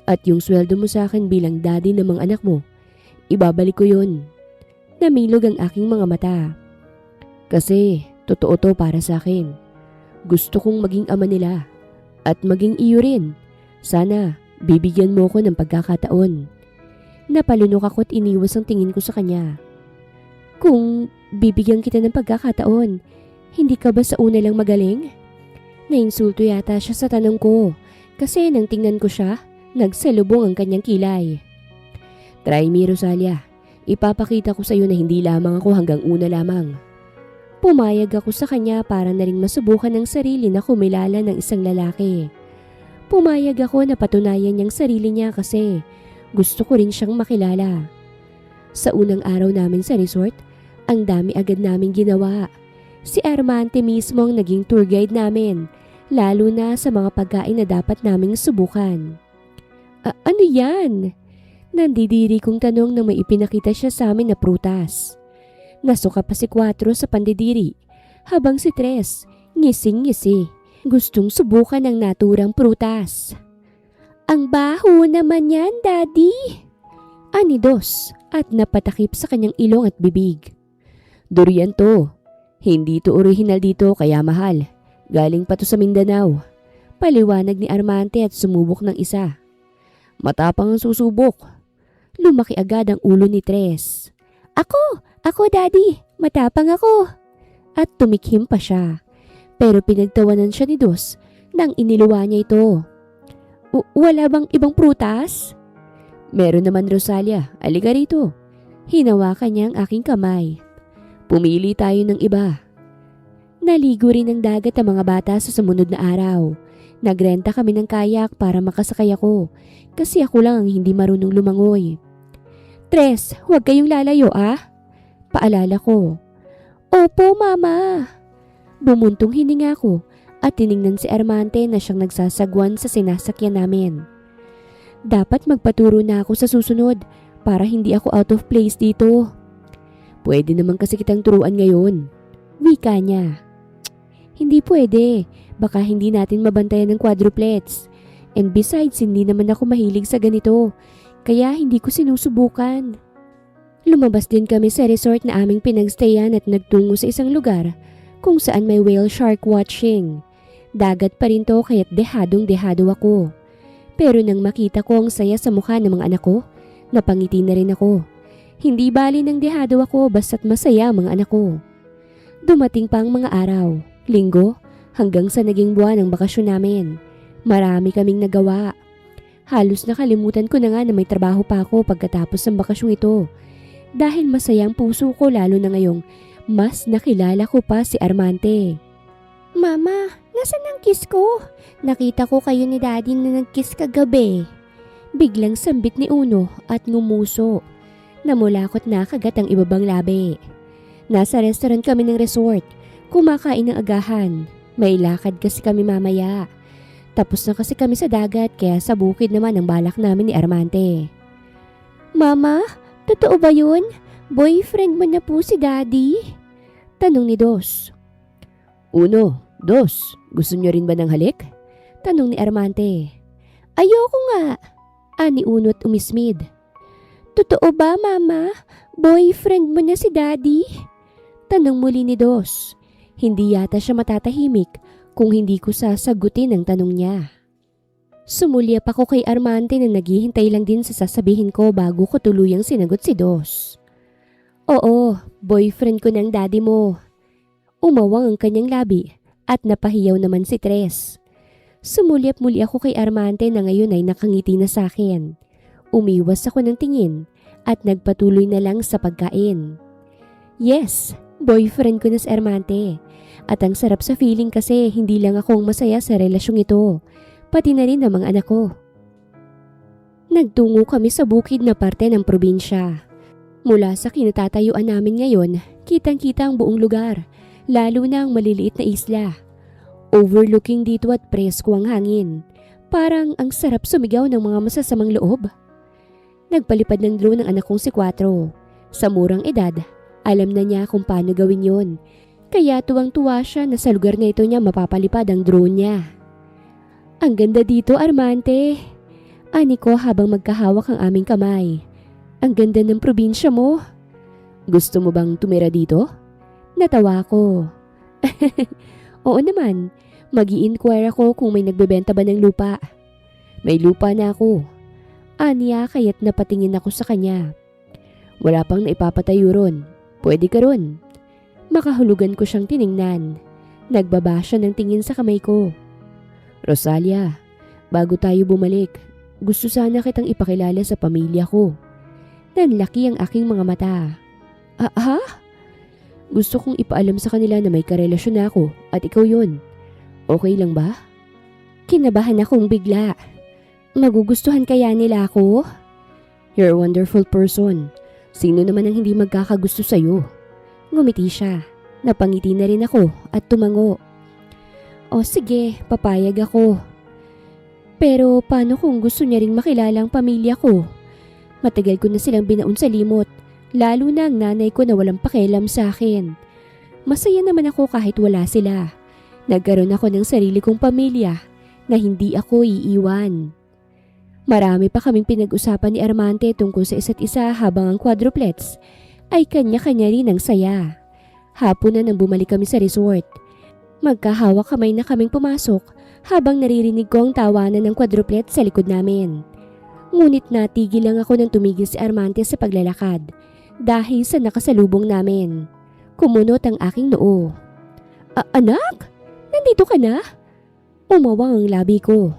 At yung sweldo mo sa akin bilang daddy ng mga anak mo, ibabalik ko yun. Namilog ang aking mga mata. Kasi totoo to para sa akin. Gusto kong maging ama nila. At maging iyo rin. Sana bibigyan mo ko ng pagkakataon. Napalunok ako at iniwas ang tingin ko sa kanya. Kung bibigyan kita ng pagkakataon, hindi ka ba sa una lang magaling? Nainsulto yata siya sa tanong ko kasi nang tingnan ko siya, nagsalubong ang kanyang kilay. Try me, Rosalia. Ipapakita ko sa iyo na hindi lamang ako hanggang una lamang. Pumayag ako sa kanya para na ring masubukan ng sarili na kumilala ng isang lalaki. Pumayag ako na patunayan niyang sarili niya kasi gusto ko rin siyang makilala. Sa unang araw namin sa resort, ang dami agad namin ginawa. Si Armante mismo ang naging tour guide namin, lalo na sa mga pagkain na dapat naming subukan. Ano yan? Nandidiri kong tanong na may ipinakita siya sa amin na prutas. Nasuka pa si 4 sa pandidiri, habang si 3, ngising-ngisi, gustong subukan ng naturang prutas. Ang baho naman yan, Daddy! Ani 2 at napatakip sa kanyang ilong at bibig. Durian to. Hindi to orihinal dito kaya mahal. Galing pa to sa Mindanao. Paliwanag ni Armante at sumubok ng isa. Matapang ang susubok. Lumaki agad ang ulo ni 3. Ako Daddy, matapang ako. At tumikhim pa siya. Pero pinagtawanan siya ni 2 nang iniluwa niya ito. Wala bang ibang prutas? Meron naman, Rosalia, alika rito. Hinawakan niya ang aking kamay. Pumili tayo ng iba. Naligo rin ng dagat ang mga bata sa sumunod na araw. Nagrenta kami ng kayak para makasakay ako kasi ako lang ang hindi marunong lumangoy. 3, huwag kayong lalayo Paalala ko. Opo, Mama. Bumuntong hininga ko at tiningnan si Armante na siyang nagsasagwan sa sinasakyan namin. Dapat magpaturo na ako sa susunod para hindi ako out of place dito. Pwede naman kasi kitang turuan ngayon. Wika niya. Hindi pwede. Baka hindi natin mabantayan ng quadruplets. And besides, hindi naman ako mahilig sa ganito. Kaya hindi ko sinusubukan. Lumabas din kami sa resort na aming pinagstayan at nagtungo sa isang lugar kung saan may whale shark watching. Dagat pa rin to kaya't dehadong-dehado ako. Pero nang makita ko ang saya sa mukha ng mga anak ko, napangiti na rin ako. Hindi bali ng dehado ako basta't masaya ang mga anak ko. Dumating pa ang mga araw, linggo, hanggang sa naging buwan ng bakasyon namin. Marami kaming nagawa. Halos nakalimutan ko na nga na may trabaho pa ako pagkatapos ng bakasyong ito. Dahil masaya ang puso ko lalo na ngayong mas nakilala ko pa si Armante. Mama, nasan ang kiss ko? Nakita ko kayo ni Daddy na nag-kiss kagabi. Biglang sambit ni Uno at ngumuso. Namulakot na kagat ang ibabang labi. Nasa restaurant kami ng resort. Kumakain ng agahan. May lakad kasi kami mamaya. Tapos na kasi kami sa dagat kaya sa bukid naman ang balak namin ni Armante. Mama, totoo ba yun? Boyfriend mo na po si Daddy? Tanong ni 2. 1, 2, gusto niyo rin ba ng halik? Tanong ni Armante. Ayoko nga. Ani 1 at umismid. Totoo ba, Mama? Boyfriend mo na si Daddy? Tanong muli ni 2. Hindi yata siya matatahimik kung hindi ko sasagutin ang tanong niya. Sumulyap ako kay Armante na naghihintay lang din sa sasabihin ko bago ko tuluyang sinagot si 2. Oo, boyfriend ko ng daddy mo. Umawang ang kanyang labi at napahiyaw naman si Tres. Sumulyap-muli ako kay Armante na ngayon ay nakangiti na sa akin. Umiwas ako ng tingin at nagpatuloy na lang sa pagkain. Yes, boyfriend ko na si Armante. At ang sarap sa feeling kasi hindi lang akong masaya sa relasyong ito, pati na rin ang mga anak ko. Nagtungo kami sa bukid na parte ng probinsya. Mula sa kinatatayuan namin ngayon, kitang-kita ang buong lugar, lalo na ang maliliit na isla. Overlooking dito at presko ang hangin. Parang ang sarap sumigaw ng mga masasamang loob. Nagpalipad ng drone ng anak kong si Quatro. Sa murang edad, alam na niya kung paano gawin yon. Kaya tuwang-tuwa siya na sa lugar na ito niya mapapalipad ang drone niya. Ang ganda dito, Armante. Ani ko habang magkahawak ang aming kamay. Ang ganda ng probinsya mo. Gusto mo bang tumira dito? Natawa ko. Oo naman. Mag-i-inquire ako kung may nagbebenta ba ng lupa. May lupa na ako. Aniya kaya't napatingin ako sa kanya. Wala pang naipapatayo ron. Pwede ka ron. Makahulugan ko siyang tiningnan. Nagbaba siya ng tingin sa kamay ko. Rosalia, bago tayo bumalik, gusto sana kitang ipakilala sa pamilya ko. Nanlaki ang aking mga mata. Ha? Gusto kong ipaalam sa kanila na may karelasyon na ako at ikaw yon. Okay lang ba? Kinabahan akong bigla. Magugustuhan kaya nila ako? You're a wonderful person. Sino naman ang hindi magkakagusto sa'yo? Ngumiti siya. Napangiti na rin ako at tumango. O sige, papayag ako. Pero paano kung gusto niya ring makilala ang pamilya ko? Matagal ko na silang binaon sa limot, lalo na ang nanay ko na walang pakialam sa akin. Masaya naman ako kahit wala sila. Nagkaroon ako ng sarili kong pamilya na hindi ako iiwan. Marami pa kaming pinag-usapan ni Armante tungkol sa isa't isa habang ang quadruplets ay kanya-kanya rin ang saya. Hapon na nang bumalik kami sa resort. Magkahawak kamay na kaming pumasok habang naririnig ko ang tawanan ng quadruplet sa likod namin. Ngunit natigil lang ako nang tumigil si Armante sa paglalakad dahil sa nakasalubong namin. Kumunot ang aking noo. Anak? Nandito ka na? Umawang ang labi ko.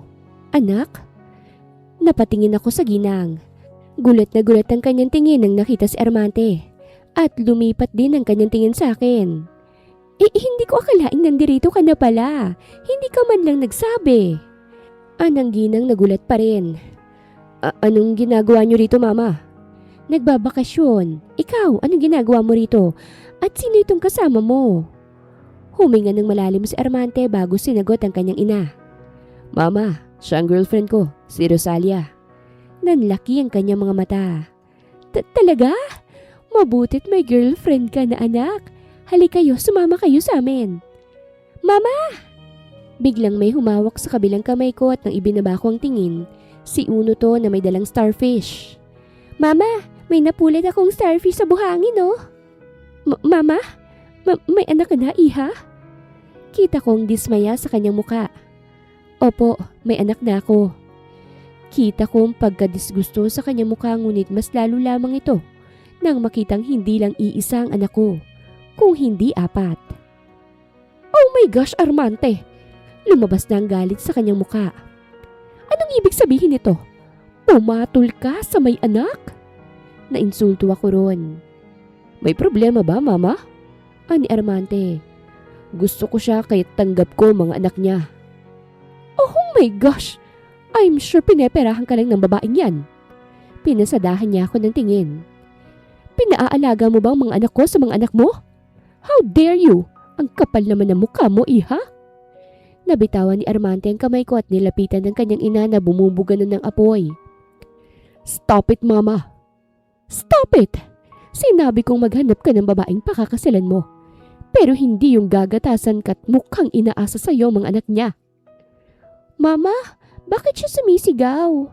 Anak? Napatingin ako sa ginang. Gulat na gulat ang kanyang tingin nang nakita si Armante. At lumipat din ang kanyang tingin sa akin. Hindi ko akalaing nandirito ka na pala. Hindi ka man lang nagsabi. Anang ginang nagulat pa rin. Anong ginagawa niyo rito, Mama? Nagbabakasyon. Ikaw, anong ginagawa mo rito? At sino itong kasama mo? Huminga ng malalim si Armante bago sinagot ang kanyang ina. Mama, siya ang girlfriend ko, si Rosalia. Nanlaki ang kanyang mga mata. Talaga? Mabutit may girlfriend ka na anak. Halika kayo, sumama kayo sa amin. Mama! Biglang may humawak sa kabilang kamay ko at nang ibinaba ko ang tingin, si Uno to na may dalang starfish. Mama, may napulit akong starfish sa buhangin, oh. Mama? May anak ka na, iha? Kita kong dismaya sa kanyang muka. Opo, may anak na ako. Kita kong pagkadisgusto sa kanyang muka ngunit mas lalo lamang ito nang makitang hindi lang iisa ang anak ko, kung hindi apat. Oh my gosh, Armante! Lumabas na ang galit sa kanyang muka. Anong ibig sabihin nito? Pumatol ka sa may anak? Nainsulto ako ron. May problema ba, Mama? Ani Armante. Gusto ko siya kahit tanggap ko mga anak niya. Oh my gosh! I'm sure pineperahan ka lang ng babaeng yan. Pinasadahan niya ako ng tingin. Pinaaalaga mo bang mga anak ko sa mga anak mo? How dare you? Ang kapal naman ng mukha mo, iha. Nabitawan ni Armante ang kamay ko at nilapitan ng kanyang ina na bumubuga na ng apoy. Stop it, Mama. Stop it! Sinabi kong maghanap ka ng babaeng pakakasalan mo. Pero hindi yung gagatasan ka't mukhang inaasa sa'yo mga anak niya. Mama, bakit siya sumisigaw?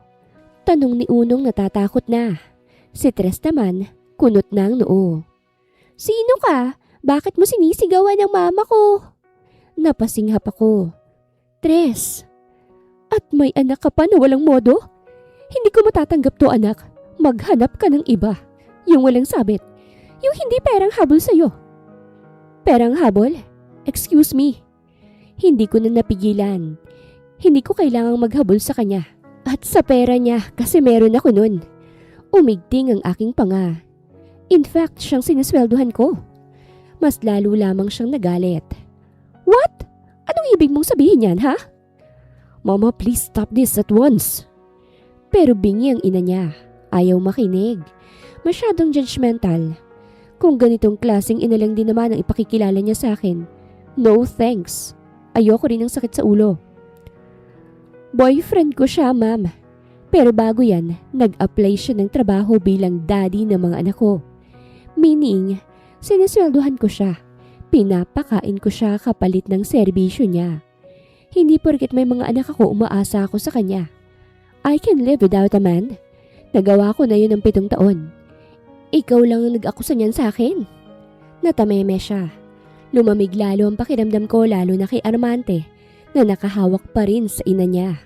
Tanong ni Unong natatakot na. Si Tres naman, kunot na ang noo. Sino ka? Bakit mo sinisigawan ng mama ko? Napasinghap ako. Tres. At may anak ka pa na walang modo? Hindi ko matatanggap to, anak. Maghanap ka ng iba. Yung walang sabit. Yung hindi perang habol sa'yo. Perang habol? Excuse me. Hindi ko na napigilan. Hindi ko kailangang maghabol sa kanya. At sa pera niya kasi meron ako nun. Umigting ang aking panga. In fact, siyang sinisweldohan ko. Mas lalo lamang siyang nagalit. What? Anong ibig mong sabihin yan, ha? Mama, please stop this at once. Pero bingi ang ina niya. Ayaw makinig. Masyadong judgmental. Kung ganitong klaseng ina lang din naman ang ipakikilala niya sa akin, no thanks. Ayoko rin ng sakit sa ulo. Boyfriend ko siya, ma'am. Pero bago yan, nag-apply siya ng trabaho bilang daddy ng mga anak ko. Meaning, sinisweldohan ko siya. Pinapakain ko siya kapalit ng serbisyo niya. Hindi porket may mga anak ako umaasa ako sa kanya. I can live without a man. Nagawa ko na yun ng 7 taon. Ikaw lang ang nag-akusa niyan sa akin. Natameme siya. Lumamig lalo ang pakiramdam ko lalo na kay Armante na nakahawak pa rin sa ina niya.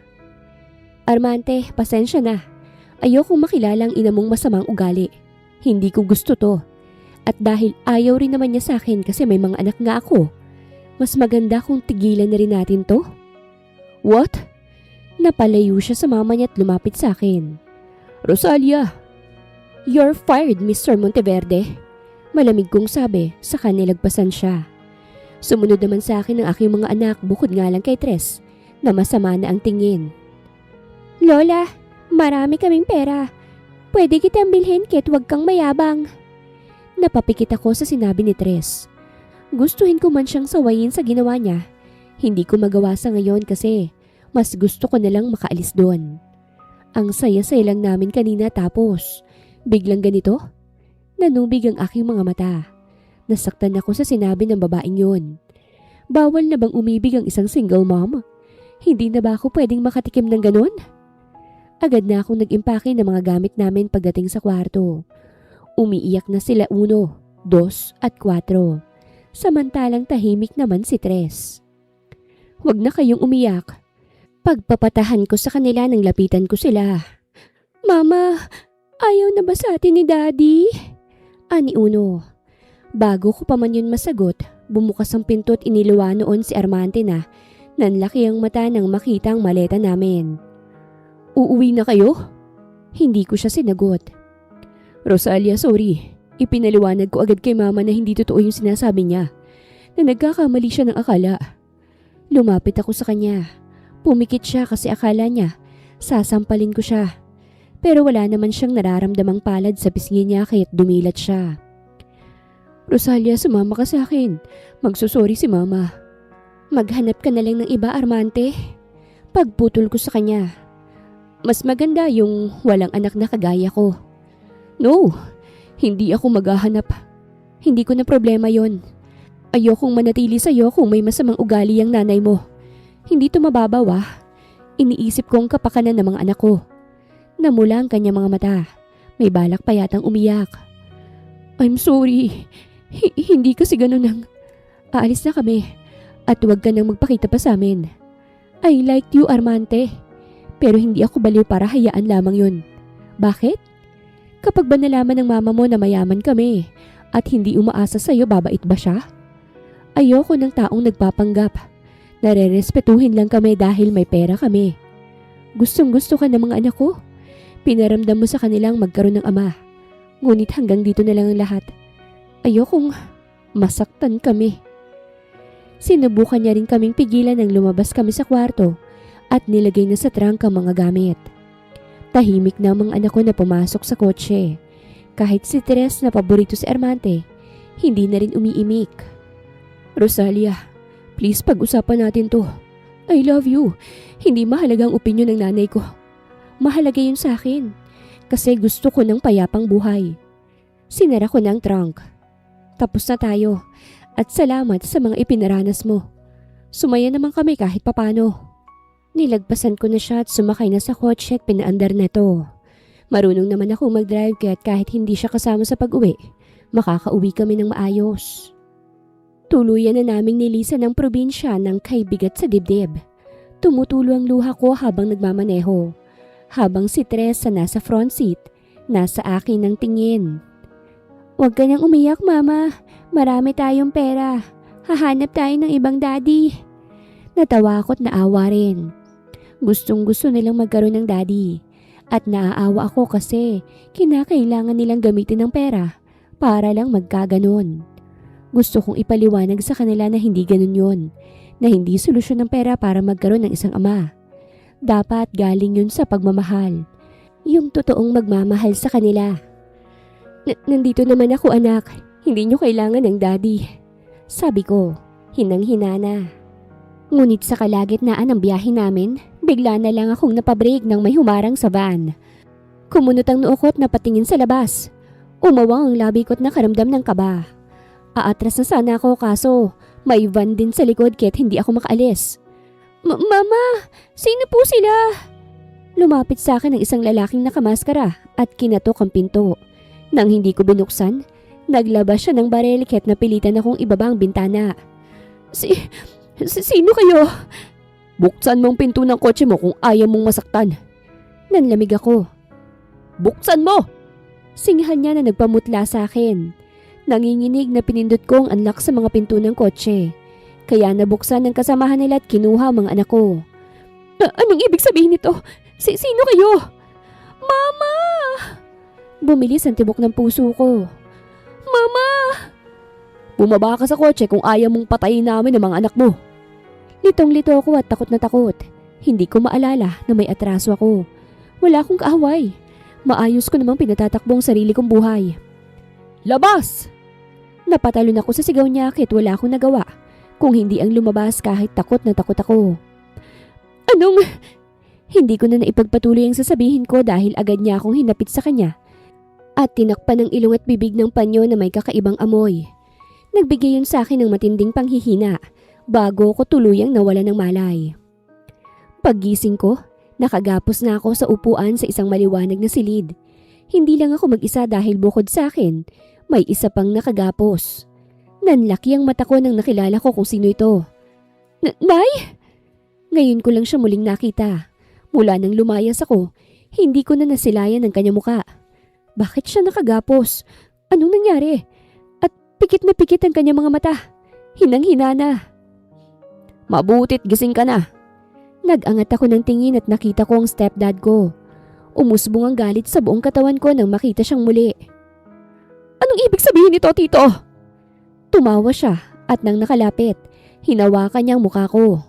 Armante, pasensya na. Ayokong makilala ang ina mong masamang ugali. Hindi ko gusto to. At dahil ayaw rin naman niya sa akin kasi may mga anak nga ako, mas maganda kung tigilan na rin natin to. What? Napalayo siya sa mama niya at lumapit sa akin. Rosalia! You're fired, Mr. Monteverde. Malamig kong sabi, saka nilagpasan siya. Sumunod naman sa akin ang aking mga anak bukod nga lang kay Tres na masama na ang tingin. Lola, marami kaming pera. Pwede kitang bilhin kahit wag kang mayabang. Napapikit ako sa sinabi ni Tres. Gustuhin ko man siyang sawayin sa ginawa niya. Hindi ko magawa sa ngayon kasi mas gusto ko na lang makaalis doon. Ang saya-saya lang namin kanina tapos biglang ganito. Nanubig ang aking mga mata. Nasaktan ako sa sinabi ng babaeng yun. Bawal na bang umibig ang isang single mom? Hindi na ba ako pwedeng makatikim ng ganun? Agad na akong nag-impake ng mga gamit namin pagdating sa kwarto. Umiiyak na sila 1, 2 at 4. Samantalang tahimik naman si Tres. Huwag na kayong umiyak. Pagpapatahan ko sa kanila nang lapitan ko sila. Mama, ayaw na ba sa atin ni Daddy? Ani Uno. Bago ko pa man yun masagot, bumukas ang pinto at iniluwa noon si Armante na nanlaki ang mata nang makita ang maleta namin. Uuwi na kayo? Hindi ko siya sinagot. Rosalia, sorry. Ipinaliwanag ko agad kay mama na hindi totoo yung sinasabi niya. Na nagkakamali siya ng akala. Lumapit ako sa kanya. Pumikit siya kasi akala niya sasampalin ko siya. Pero wala naman siyang nararamdamang palad sa pisngi niya kaya't dumilat siya. Rosalia, sumama ka sa akin. Magsusorry si mama. Maghanap ka na lang ng iba, Armante. Pagputol ko sa kanya. Mas maganda yung walang anak na kagaya ko. No, hindi ako maghahanap. Hindi ko na problema yon. Ayokong manatili sa'yo kung may masamang ugali ang nanay mo. Hindi to mababaw ah. Iniisip kong kapakanan ng mga anak ko. Namula ang kanyang mga mata. May balak pa yatang umiyak. I'm sorry. Hindi kasi ganun ang... Aalis na kami. At huwag ka nang magpakita pa sa amin. I like you, Armante. Pero hindi ako baliw para hayaan lamang yun. Bakit? Kapag ba nalaman ng mama mo na mayaman kami at hindi umaasa sa'yo, babait ba siya? Ayoko ng taong nagpapanggap. Narerespetuhin lang kami dahil may pera kami. Gustong gusto ka ng mga anak ko. Pinaramdam mo sa kanilang magkaroon ng ama. Ngunit hanggang dito na lang ang lahat. Ayokong masaktan kami. Sinubukan niya rin kaming pigilan nang lumabas kami sa kwarto at nilagay na sa trunk ang mga gamit. Tahimik na ang mga anak ko na pumasok sa kotse. Kahit si Tres na paborito si Armante, hindi na rin umiimik. Rosalia, please pag-usapan natin to. I love you. Hindi mahalaga ang opinyon ng nanay ko. Mahalaga yun sa akin. Kasi gusto ko ng payapang buhay. Sinara ko na ang trunk. Tapos na tayo. At salamat sa mga ipinaranas mo. Sumaya naman kami kahit papano. Nilagpasan ko na siya at sumakay na sa kotse at pinaandar na to. Marunong naman ako mag-drive kaya't kahit hindi siya kasama sa pag-uwi, makakauwi kami ng maayos. Tuluyan na naming nilisan ng probinsya ng kaibigat sa dibdib. Tumutulo ang luha ko habang nagmamaneho. Habang si Teresa nasa front seat, nasa akin ang tingin. Huwag ka nang umiyak, Mama. Marami tayong pera. Hahanap tayo ng ibang daddy. Natawa ako't naawa rin. Gustong gusto nilang magkaroon ng daddy. At naaawa ako kasi kinakailangan nilang gamitin ng pera para lang magkaganon. Gusto kong ipaliwanag sa kanila na hindi ganun yun. Na hindi solusyon ng pera para magkaroon ng isang ama. Dapat galing yun sa pagmamahal. Yung totoong magmamahal sa kanila. Nandito naman ako anak. Hindi nyo kailangan ng daddy. Sabi ko, hinang-hina na. Ngunit sa kalagitnaan ng biyahe namin, bigla na lang akong napabreak nang may humarang sa van. Kumunot ang noo ko't napatingin sa labas. Umawang ang labi ko't nakaramdam ng kaba. Aatras na sana ako kaso may van din sa likod kaya't hindi ako makaalis. Mama, sino po sila? Lumapit sa akin ang isang lalaking nakamaskara at kinatok ang pinto. Nang hindi ko binuksan, naglabas siya ng barel kaya't napilitan akong ibaba ang bintana. Sino kayo? Buksan mong pinto ng kotse mo kung ayaw mong masaktan. Nanlamig ako. Buksan mo! Singahan niya na nagpamutla sa akin. Nanginginig na pinindot ko ang unlock sa mga pinto ng kotse. Kaya nabuksan ng kasamahan nila at kinuha ang mga anak ko. Anong ibig sabihin nito? Sino kayo? Mama! Bumilis ang tibok ng puso ko. Mama! Bumaba ka sa kotse kung ayaw mong patayin namin ang mga anak mo. Litong-lito ako at takot na takot. Hindi ko maalala na may atraso ako. Wala akong kaaway. Maayos ko namang pinatatakbo ang sarili kong buhay. Labas! Napatalon ako sa sigaw niya kahit wala akong nagawa. Kung hindi ang lumabas kahit takot na takot ako. Anong? Hindi ko na naipagpatuloy ang sasabihin ko dahil agad niya akong hinapit sa kanya. At tinakpan ng ilong at bibig ng panyo na may kakaibang amoy. Nagbigay yun sa akin ng matinding panghihina bago ko tuluyang nawala ng malay. Paggising ko, nakagapos na ako sa upuan sa isang maliwanag na silid. Hindi lang ako mag-isa dahil bukod sa akin, may isa pang nakagapos. Nanlaki ang mata ko nang nakilala ko kung sino ito. Nay? Ngayon ko lang siya muling nakita. Mula nang lumayas ako, hindi ko na nasilayan ang kanya muka. Bakit siya nakagapos? Anong nangyari? At pikit na pikit ang kanya mga mata. Hinang-hina na. Mabutit gising ka na. Nag-angat ako ng tingin at nakita ko ang stepdad ko. Umusbong ang galit sa buong katawan ko nang makita siyang muli. Anong ibig sabihin nito, Tito? Tumawa siya at nang nakalapit, hinawakan niya ang mukha ko.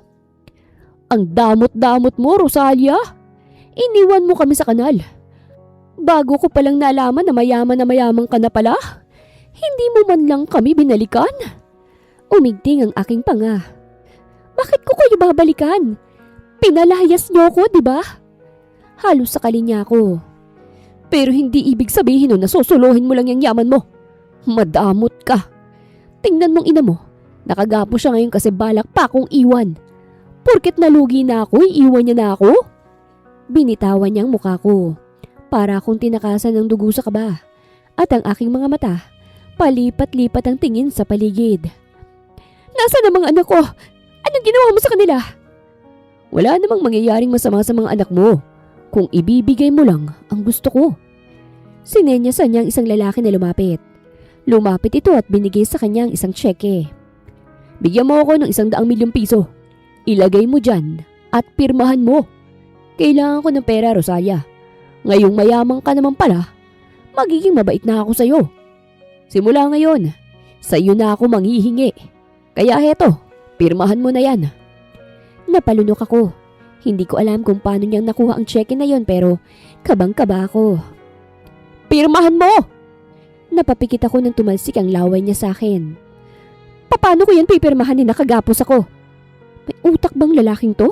Ang damot-damot mo, Rosalia. Iniwan mo kami sa kanal. Bago ko palang nalaman na mayaman ka na pala. Hindi mo man lang kami binalikan. Umigting ang aking panga. Bakit ko kayo babalikan? Pinalayas niyo ko, di ba? Halos sakali niya ako. Pero hindi ibig sabihin nun na susuluhin mo lang yung yaman mo. Madamot ka. Tingnan mong ina mo. Nakagapo siya ngayon kasi balak pa akong iwan. Porket nalugi na ako, iiwan niya na ako? Binitawan niya ang mukha ko. Para akong tinakasan ng dugo sa kaba. At ang aking mga mata, palipat-lipat ang tingin sa paligid. Nasaan ang mga anak ko? Anong ginawa mo sa kanila? Wala namang mangyayaring masama sa mga anak mo. Kung ibibigay mo lang ang gusto ko. Sinenyasan niya ang isang lalaki na lumapit. Lumapit ito at binigay sa kanya ang isang tseke. Bigyan mo ako ng 100,000,000 piso. Ilagay mo dyan at pirmahan mo. Kailangan ko ng pera, Rosalia. Ngayong mayaman ka naman pala, magiging mabait na ako sa'yo. Simula ngayon, sa'yo na ako manghihingi. Kaya heto, pirmahan mo na yan. Napalunok ako. Hindi ko alam kung paano niyang nakuha ang cheque na yon pero kabang-kaba ako. Pirmahan mo! Napapikit ako nang tumalsik ang laway niya sa akin. Paano ko yan pipirmahan ni nakagapos ako? May utak bang lalaking to?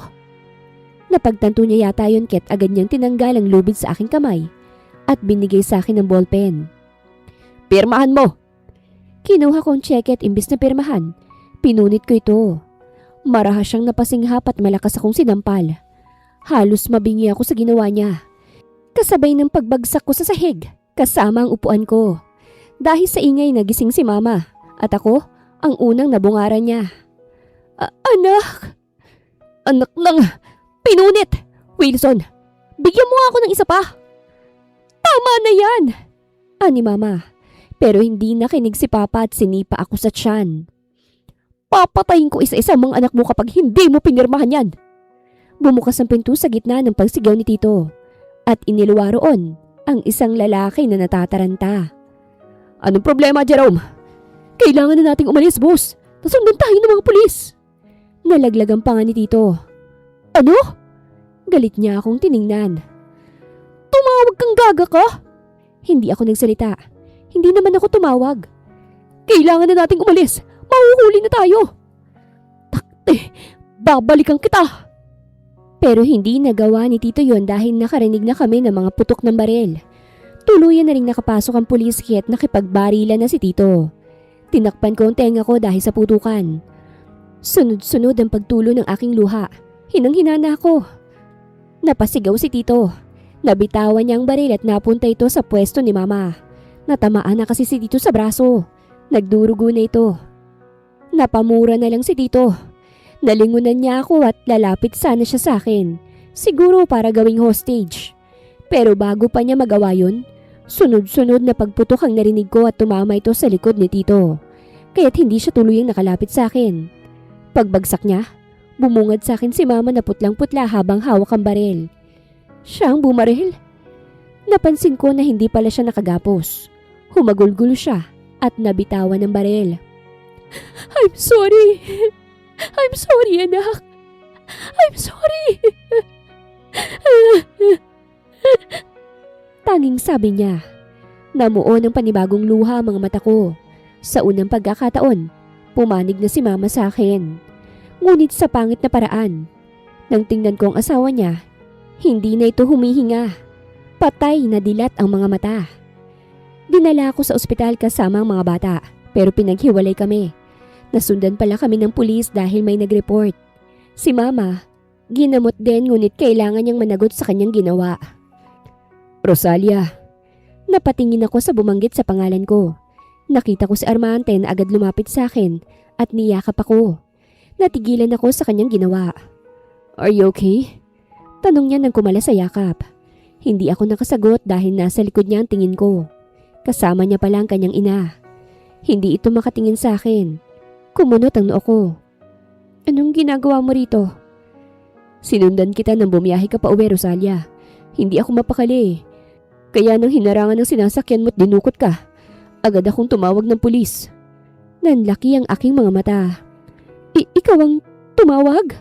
Napagtanto niya yata yun ket agad niyang tinanggal ang lubid sa aking kamay at binigay sa akin ng ballpen. Pirmahan mo! Kinuha ko ang cheque at imbis na pirmahan, pinunit ko ito. Marahas siyang napasinghap at malakas akong sinampal. Halos mabingi ako sa ginawa niya. Kasabay ng pagbagsak ko sa sahig, kasama ang upuan ko. Dahil sa ingay nagising si mama at ako ang unang nabungaran niya. Anak! Anak lang! Pinunit! Wilson, bigyan mo ako ng isa pa! Tama na yan! Ani mama, pero hindi nakinig si papa at sinipa ako sa tiyan. Papatayin ko isa-isa mga anak mo kapag hindi mo pinirmahan yan. Bumukas ang pinto sa gitna ng pagsigaw ni Tito at iniluwa roon ang isang lalaki na natataranta. Anong problema, Jerome? Kailangan na nating umalis, boss. Nasundan tayo ng mga pulis. Nalaglagan pa nga ni Tito. Ano? Galit niya akong tiningnan. Tumawag kang gaga ka? Hindi ako nagsalita. Hindi naman ako tumawag. Kailangan na nating umalis. Mahuhuli na tayo. Takte, babalikan kita. Pero hindi nagawa ni Tito yon dahil nakarinig na kami ng mga putok ng baril. Tuluyan na ring nakapasok ang pulis kaya't nakipagbarilan na si Tito. Tinakpan ko ang tenga ko dahil sa putukan. Sunod-sunod ang pagtulo ng aking luha. Hinang-hina na ako. Napasigaw si Tito. Nabitawan niya ang baril at napunta ito sa pwesto ni Mama. Natamaan na kasi si Tito sa braso. Nagdurugo na ito. Napamura na lang si Tito. Nalingunan niya ako at lalapit sana siya sa akin. Siguro para gawing hostage. Pero bago pa niya magawa yun, sunod-sunod na pagputok ang narinig ko at tumama ito sa likod ni Tito. Kaya't hindi siya tuluyang nakalapit sa akin. Pagbagsak niya, bumungad sa akin si Mama na putlang-putla habang hawak ang baril. Siya ang bumaril. Napansin ko na hindi pala siya nakagapos. Humagulgulo siya at nabitawan ng baril. I'm sorry. I'm sorry, anak. I'm sorry. Tanging sabi niya. Namuo ng panibagong luha ang mga mata ko. Sa unang pagkakataon, pumanig na si Mama sa akin. Ngunit sa pangit na paraan. Nang tingnan ko ang asawa niya, hindi na ito humihinga. Patay na dilat ang mga mata. Dinala ako sa ospital kasama ang mga bata pero pinaghiwalay kami. Nasundan pala kami ng pulis dahil may nag-report. Si Mama, ginamot din ngunit kailangan niyang managot sa kanyang ginawa. Rosalia. Napatingin ako sa bumanggit sa pangalan ko. Nakita ko si Armante na agad lumapit sa akin at niyakap ako. Natigilan ako sa kanyang ginawa. Are you okay? Tanong niya nang kumala sa yakap. Hindi ako nakasagot dahil nasa likod niya ang tingin ko. Kasama niya pala ang kanyang ina. Hindi ito makatingin sa akin. Kumunot ang noo ko. Anong ginagawa mo rito? Sinundan kita nang bumiyahe ka pa uwi, Rosalia. Hindi ako mapakali. Kaya nang hinarangan ng sinasakyan mo't dinukot ka, agad akong tumawag ng pulis. Nanlaki ang aking mga mata. Ikaw ang tumawag?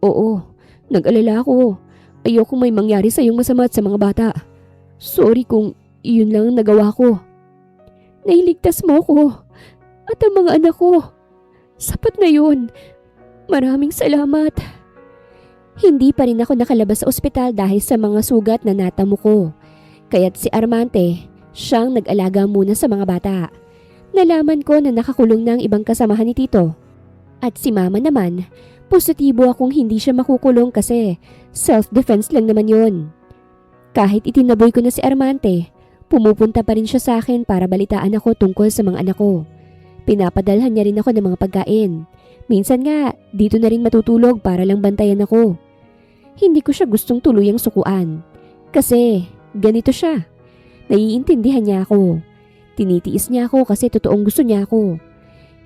Oo, nag-alala ako. Ayoko may mangyari sa iyong masama at sa mga bata. Sorry kung iyon lang ang nagawa ko. Nailigtas mo ko at ang mga anak ko. Sapat na yun. Maraming salamat. Hindi pa rin ako nakalabas sa ospital dahil sa mga sugat na natamo ko. Kaya't si Armante, siyang nag-alaga muna sa mga bata. Nalaman ko na nakakulong na ang ibang kasamahan ni Tito. At si Mama naman, positibo akong hindi siya makukulong kasi self-defense lang naman yun. Kahit itinaboy ko na si Armante, pumupunta pa rin siya sa akin para balitaan ako tungkol sa mga anak ko. Pinapadalhan niya rin ako ng mga pagkain. Minsan nga, dito na rin matutulog para lang bantayan ako. Hindi ko siya gustong tuluyang sukuan. Kasi ganito siya. Naiintindihan niya ako. Tinitiis niya ako kasi totoong gusto niya ako.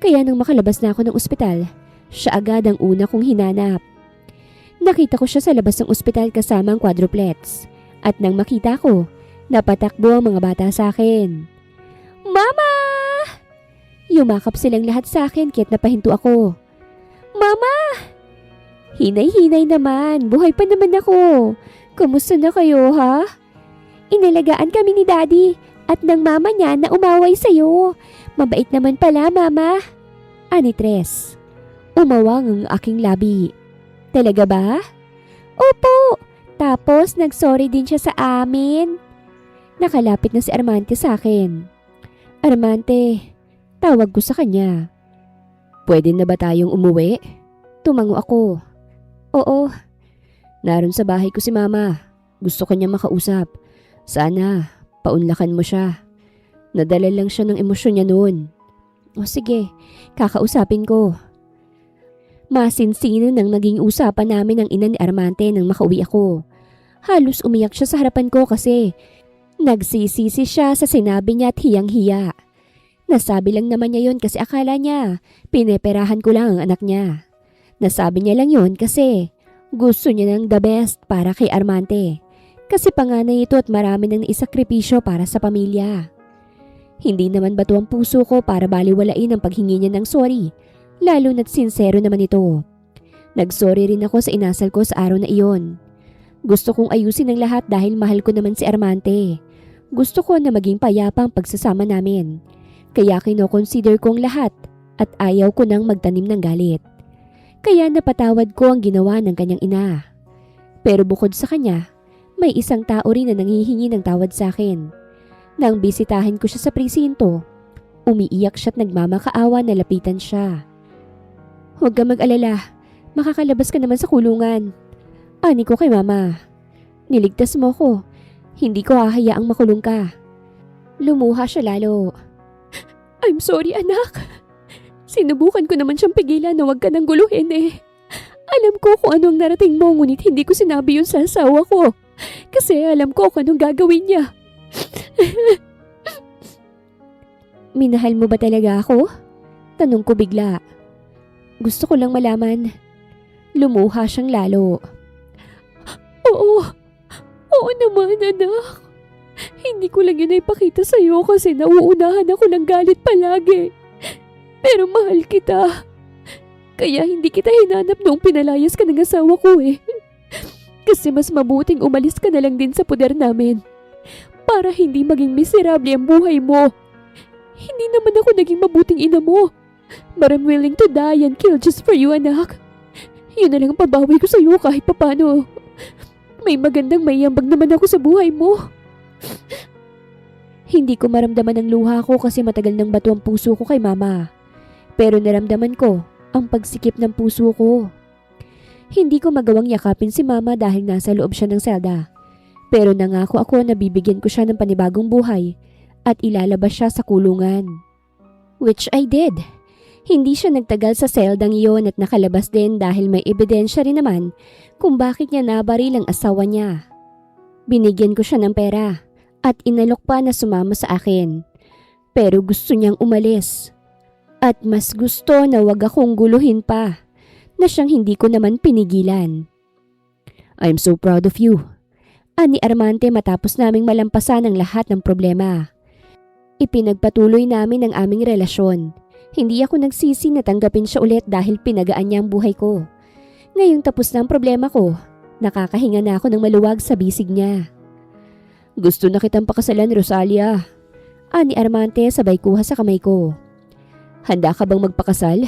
Kaya nang makalabas na ako ng ospital, siya agad ang una kong hinanap. Nakita ko siya sa labas ng ospital kasama ang quadruplets. At nang makita ko, napatakbo ang mga bata sa akin. Mama! Yumakap silang lahat sa akin kaya't napahinto ako. Mama! Hinay-hinay naman, buhay pa naman ako. Kumusta na kayo, ha? Inalagaan kami ni Daddy at ng mama niya na umaway sa'yo. Mabait naman pala, Mama. Ani Tres. Umawang ang aking labi. Talaga ba? Opo. Tapos nagsorry din siya sa amin. Nakalapit na si Armante sa akin. Armante, tawag ko sa kanya. Pwede na ba tayong umuwi? Tumango ako. Oo. Naroon sa bahay ko si Mama. Gusto kanya makausap. Sana, paunlakan mo siya. Nadala lang siya ng emosyon niya noon. O sige, kakausapin ko. Masinsino nang naging usapan namin ng ina ni Armante nang makauwi ako. Halos umiyak siya sa harapan ko kasi nagsisisi siya sa sinabi niya at hiyang-hiya. Nasabi lang naman niya yon kasi akala niya pineperahan ko lang ang anak niya. Nasabi niya lang yon kasi gusto niya ng the best para kay Armante. Kasi panganay ito at marami nang naisakripisyo para sa pamilya. Hindi naman bato ang puso ko para baliwalain ang paghingi niya ng sorry, lalo na't sincero naman ito. Nagsorry rin ako sa inasal ko sa araw na iyon. Gusto kong ayusin ang lahat dahil mahal ko naman si Armante. Gusto ko na maging payapa ang pagsasama namin. Kaya kinoconsider ko ang lahat at ayaw ko nang magtanim ng galit. Kaya napatawad ko ang ginawa ng kanyang ina. Pero bukod sa kanya, may isang tao rin na nanghihingi ng tawad sa akin. Nang bisitahin ko siya sa presinto, umiiyak siya at nagmamakaawa na lapitan siya. "Huwag ka mag-alala, makakalabas ka naman sa kulungan." Ani ko kay mama. "Niligtas mo ko, hindi ko hahayaang makulong ka." Lumuha siya lalo. "I'm sorry anak. Sinubukan ko naman siyang pigilan na huwag ka nang guluhin eh. Alam ko kung ano ang narating mo ngunit hindi ko sinabi yun sa asawa ko. Kasi alam ko kung anong gagawin niya." "Minahal mo ba talaga ako?" Tanong ko bigla. Gusto ko lang malaman. Lumuha siyang lalo. Oo naman anak. Hindi ko lang yun ipakita sa'yo kasi nauunahan ako ng galit palagi. Pero mahal kita. Kaya hindi kita hinanap noong pinalayas ka ng asawa ko eh. Kasi mas mabuting umalis ka na lang din sa poder namin. Para hindi maging miserable ang buhay mo. Hindi naman ako naging mabuting ina mo. But I'm willing to die and kill just for you, anak. Yun na lang ang pabawi ko sa'yo kahit papano. May magandang mayambag naman ako sa buhay mo. Hindi ko maramdaman ang luha ko kasi matagal nang bato ang puso ko kay mama. Pero naramdaman ko ang pagsikip ng puso ko. Hindi ko magawang yakapin si mama dahil nasa loob siya ng selda. Pero nangako ako na bibigyan ko siya ng panibagong buhay at ilalabas siya sa kulungan. Which I did. Hindi siya nagtagal sa seldang iyon at nakalabas din dahil may ebidensya rin naman kung bakit niya nabaril ang asawa niya. Binigyan ko siya ng pera at inalok pa na sumama sa akin. Pero gusto niyang umalis. At mas gusto na wag akong guluhin pa na siyang hindi ko naman pinigilan. "I'm so proud of you." Ani Armante matapos naming malampasan ang lahat ng problema. Ipinagpatuloy namin ang aming relasyon. Hindi ako nagsisi na tanggapin siya ulit dahil pinagaan niya ang buhay ko. Ngayong tapos na ang problema ko, nakakahinga na ako ng maluwag sa bisig niya. "Gusto na kitang pakasalan, Rosalia." Ani Armante sabay kuha sa kamay ko. "Handa ka bang magpakasal?"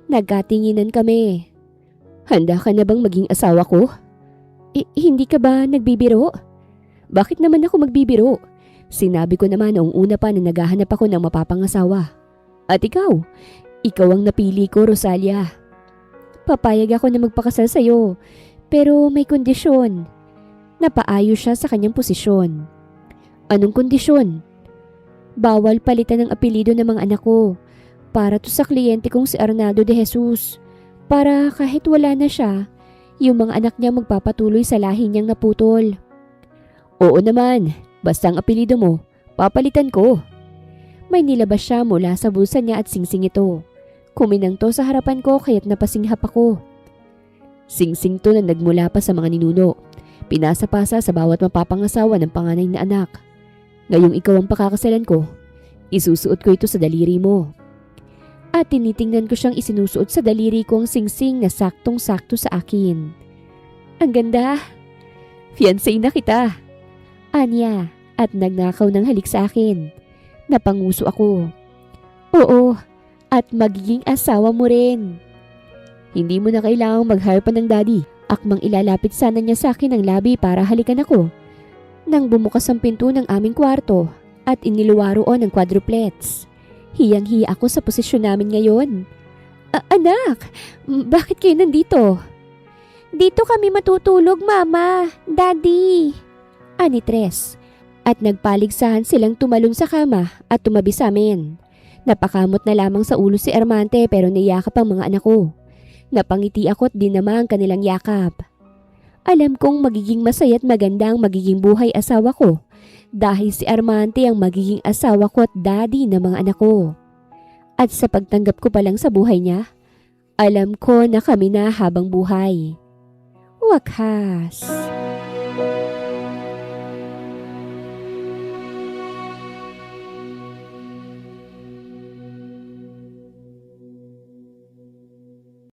Nagkatinginan kami. "Handa ka na bang maging asawa ko?" Hindi ka ba nagbibiro?" "Bakit naman ako magbibiro? Sinabi ko naman noong una pa na naghahanap ako ng mapapangasawa. At ikaw? Ikaw ang napili ko, Rosalia." "Papayag ako na magpakasal sa'yo, pero may kondisyon." Napaayo siya sa kanyang posisyon. "Anong kondisyon?" "Bawal palitan ng apelido ng mga anak ko. Para to sa kliyente kong si Arnaldo de Jesus. Para kahit wala na siya, yung mga anak niya magpapatuloy sa lahi niyang naputol." "Oo naman, basta ang apelido mo, papalitan ko." May nilabas siya mula sa bulsa niya at singsing ito. Kuminang to sa harapan ko kaya't napasinghap ako. Singsing to na nagmula pa sa mga ninuno. Pinasa-pasa sa bawat mapapangasawa ng panganay na anak. "Ngayong ikaw ang pakakasalan ko, isusuot ko ito sa daliri mo." At tinitingnan ko siyang isinusuot sa daliri ko ang singsing na saktong-sakto sa akin. "Ang ganda. Fiancé na kita." Anya at nagnakaw ng halik sa akin. Napanguso ako. "Oo, at magiging asawa mo rin." "Hindi mo na kailangang mag-hire pa ng daddy." Akmang ilalapit sana niya sa akin ang labi para halikan ako. Nang bumukas ang pinto ng aming kwarto at iniluwa roon ang quadruplets. Hiyang-hiya ako sa posisyon namin ngayon. Anak, bakit kayo nandito?" "Dito kami matutulog, Mama, Daddy." Ani Tres. At nagpaligsahan silang tumalon sa kama at tumabi sa amin. Napakamot na lamang sa ulo si Armante pero niyakap ang mga anak ko. Napangiti ako at dinama ang kanilang yakap. Alam kong magiging masaya at maganda ang magiging buhay asawa ko dahil si Armante ang magiging asawa ko at daddy ng mga anak ko. At sa pagtanggap ko pa lang sa buhay niya, alam ko na kami na habang buhay. Wakas.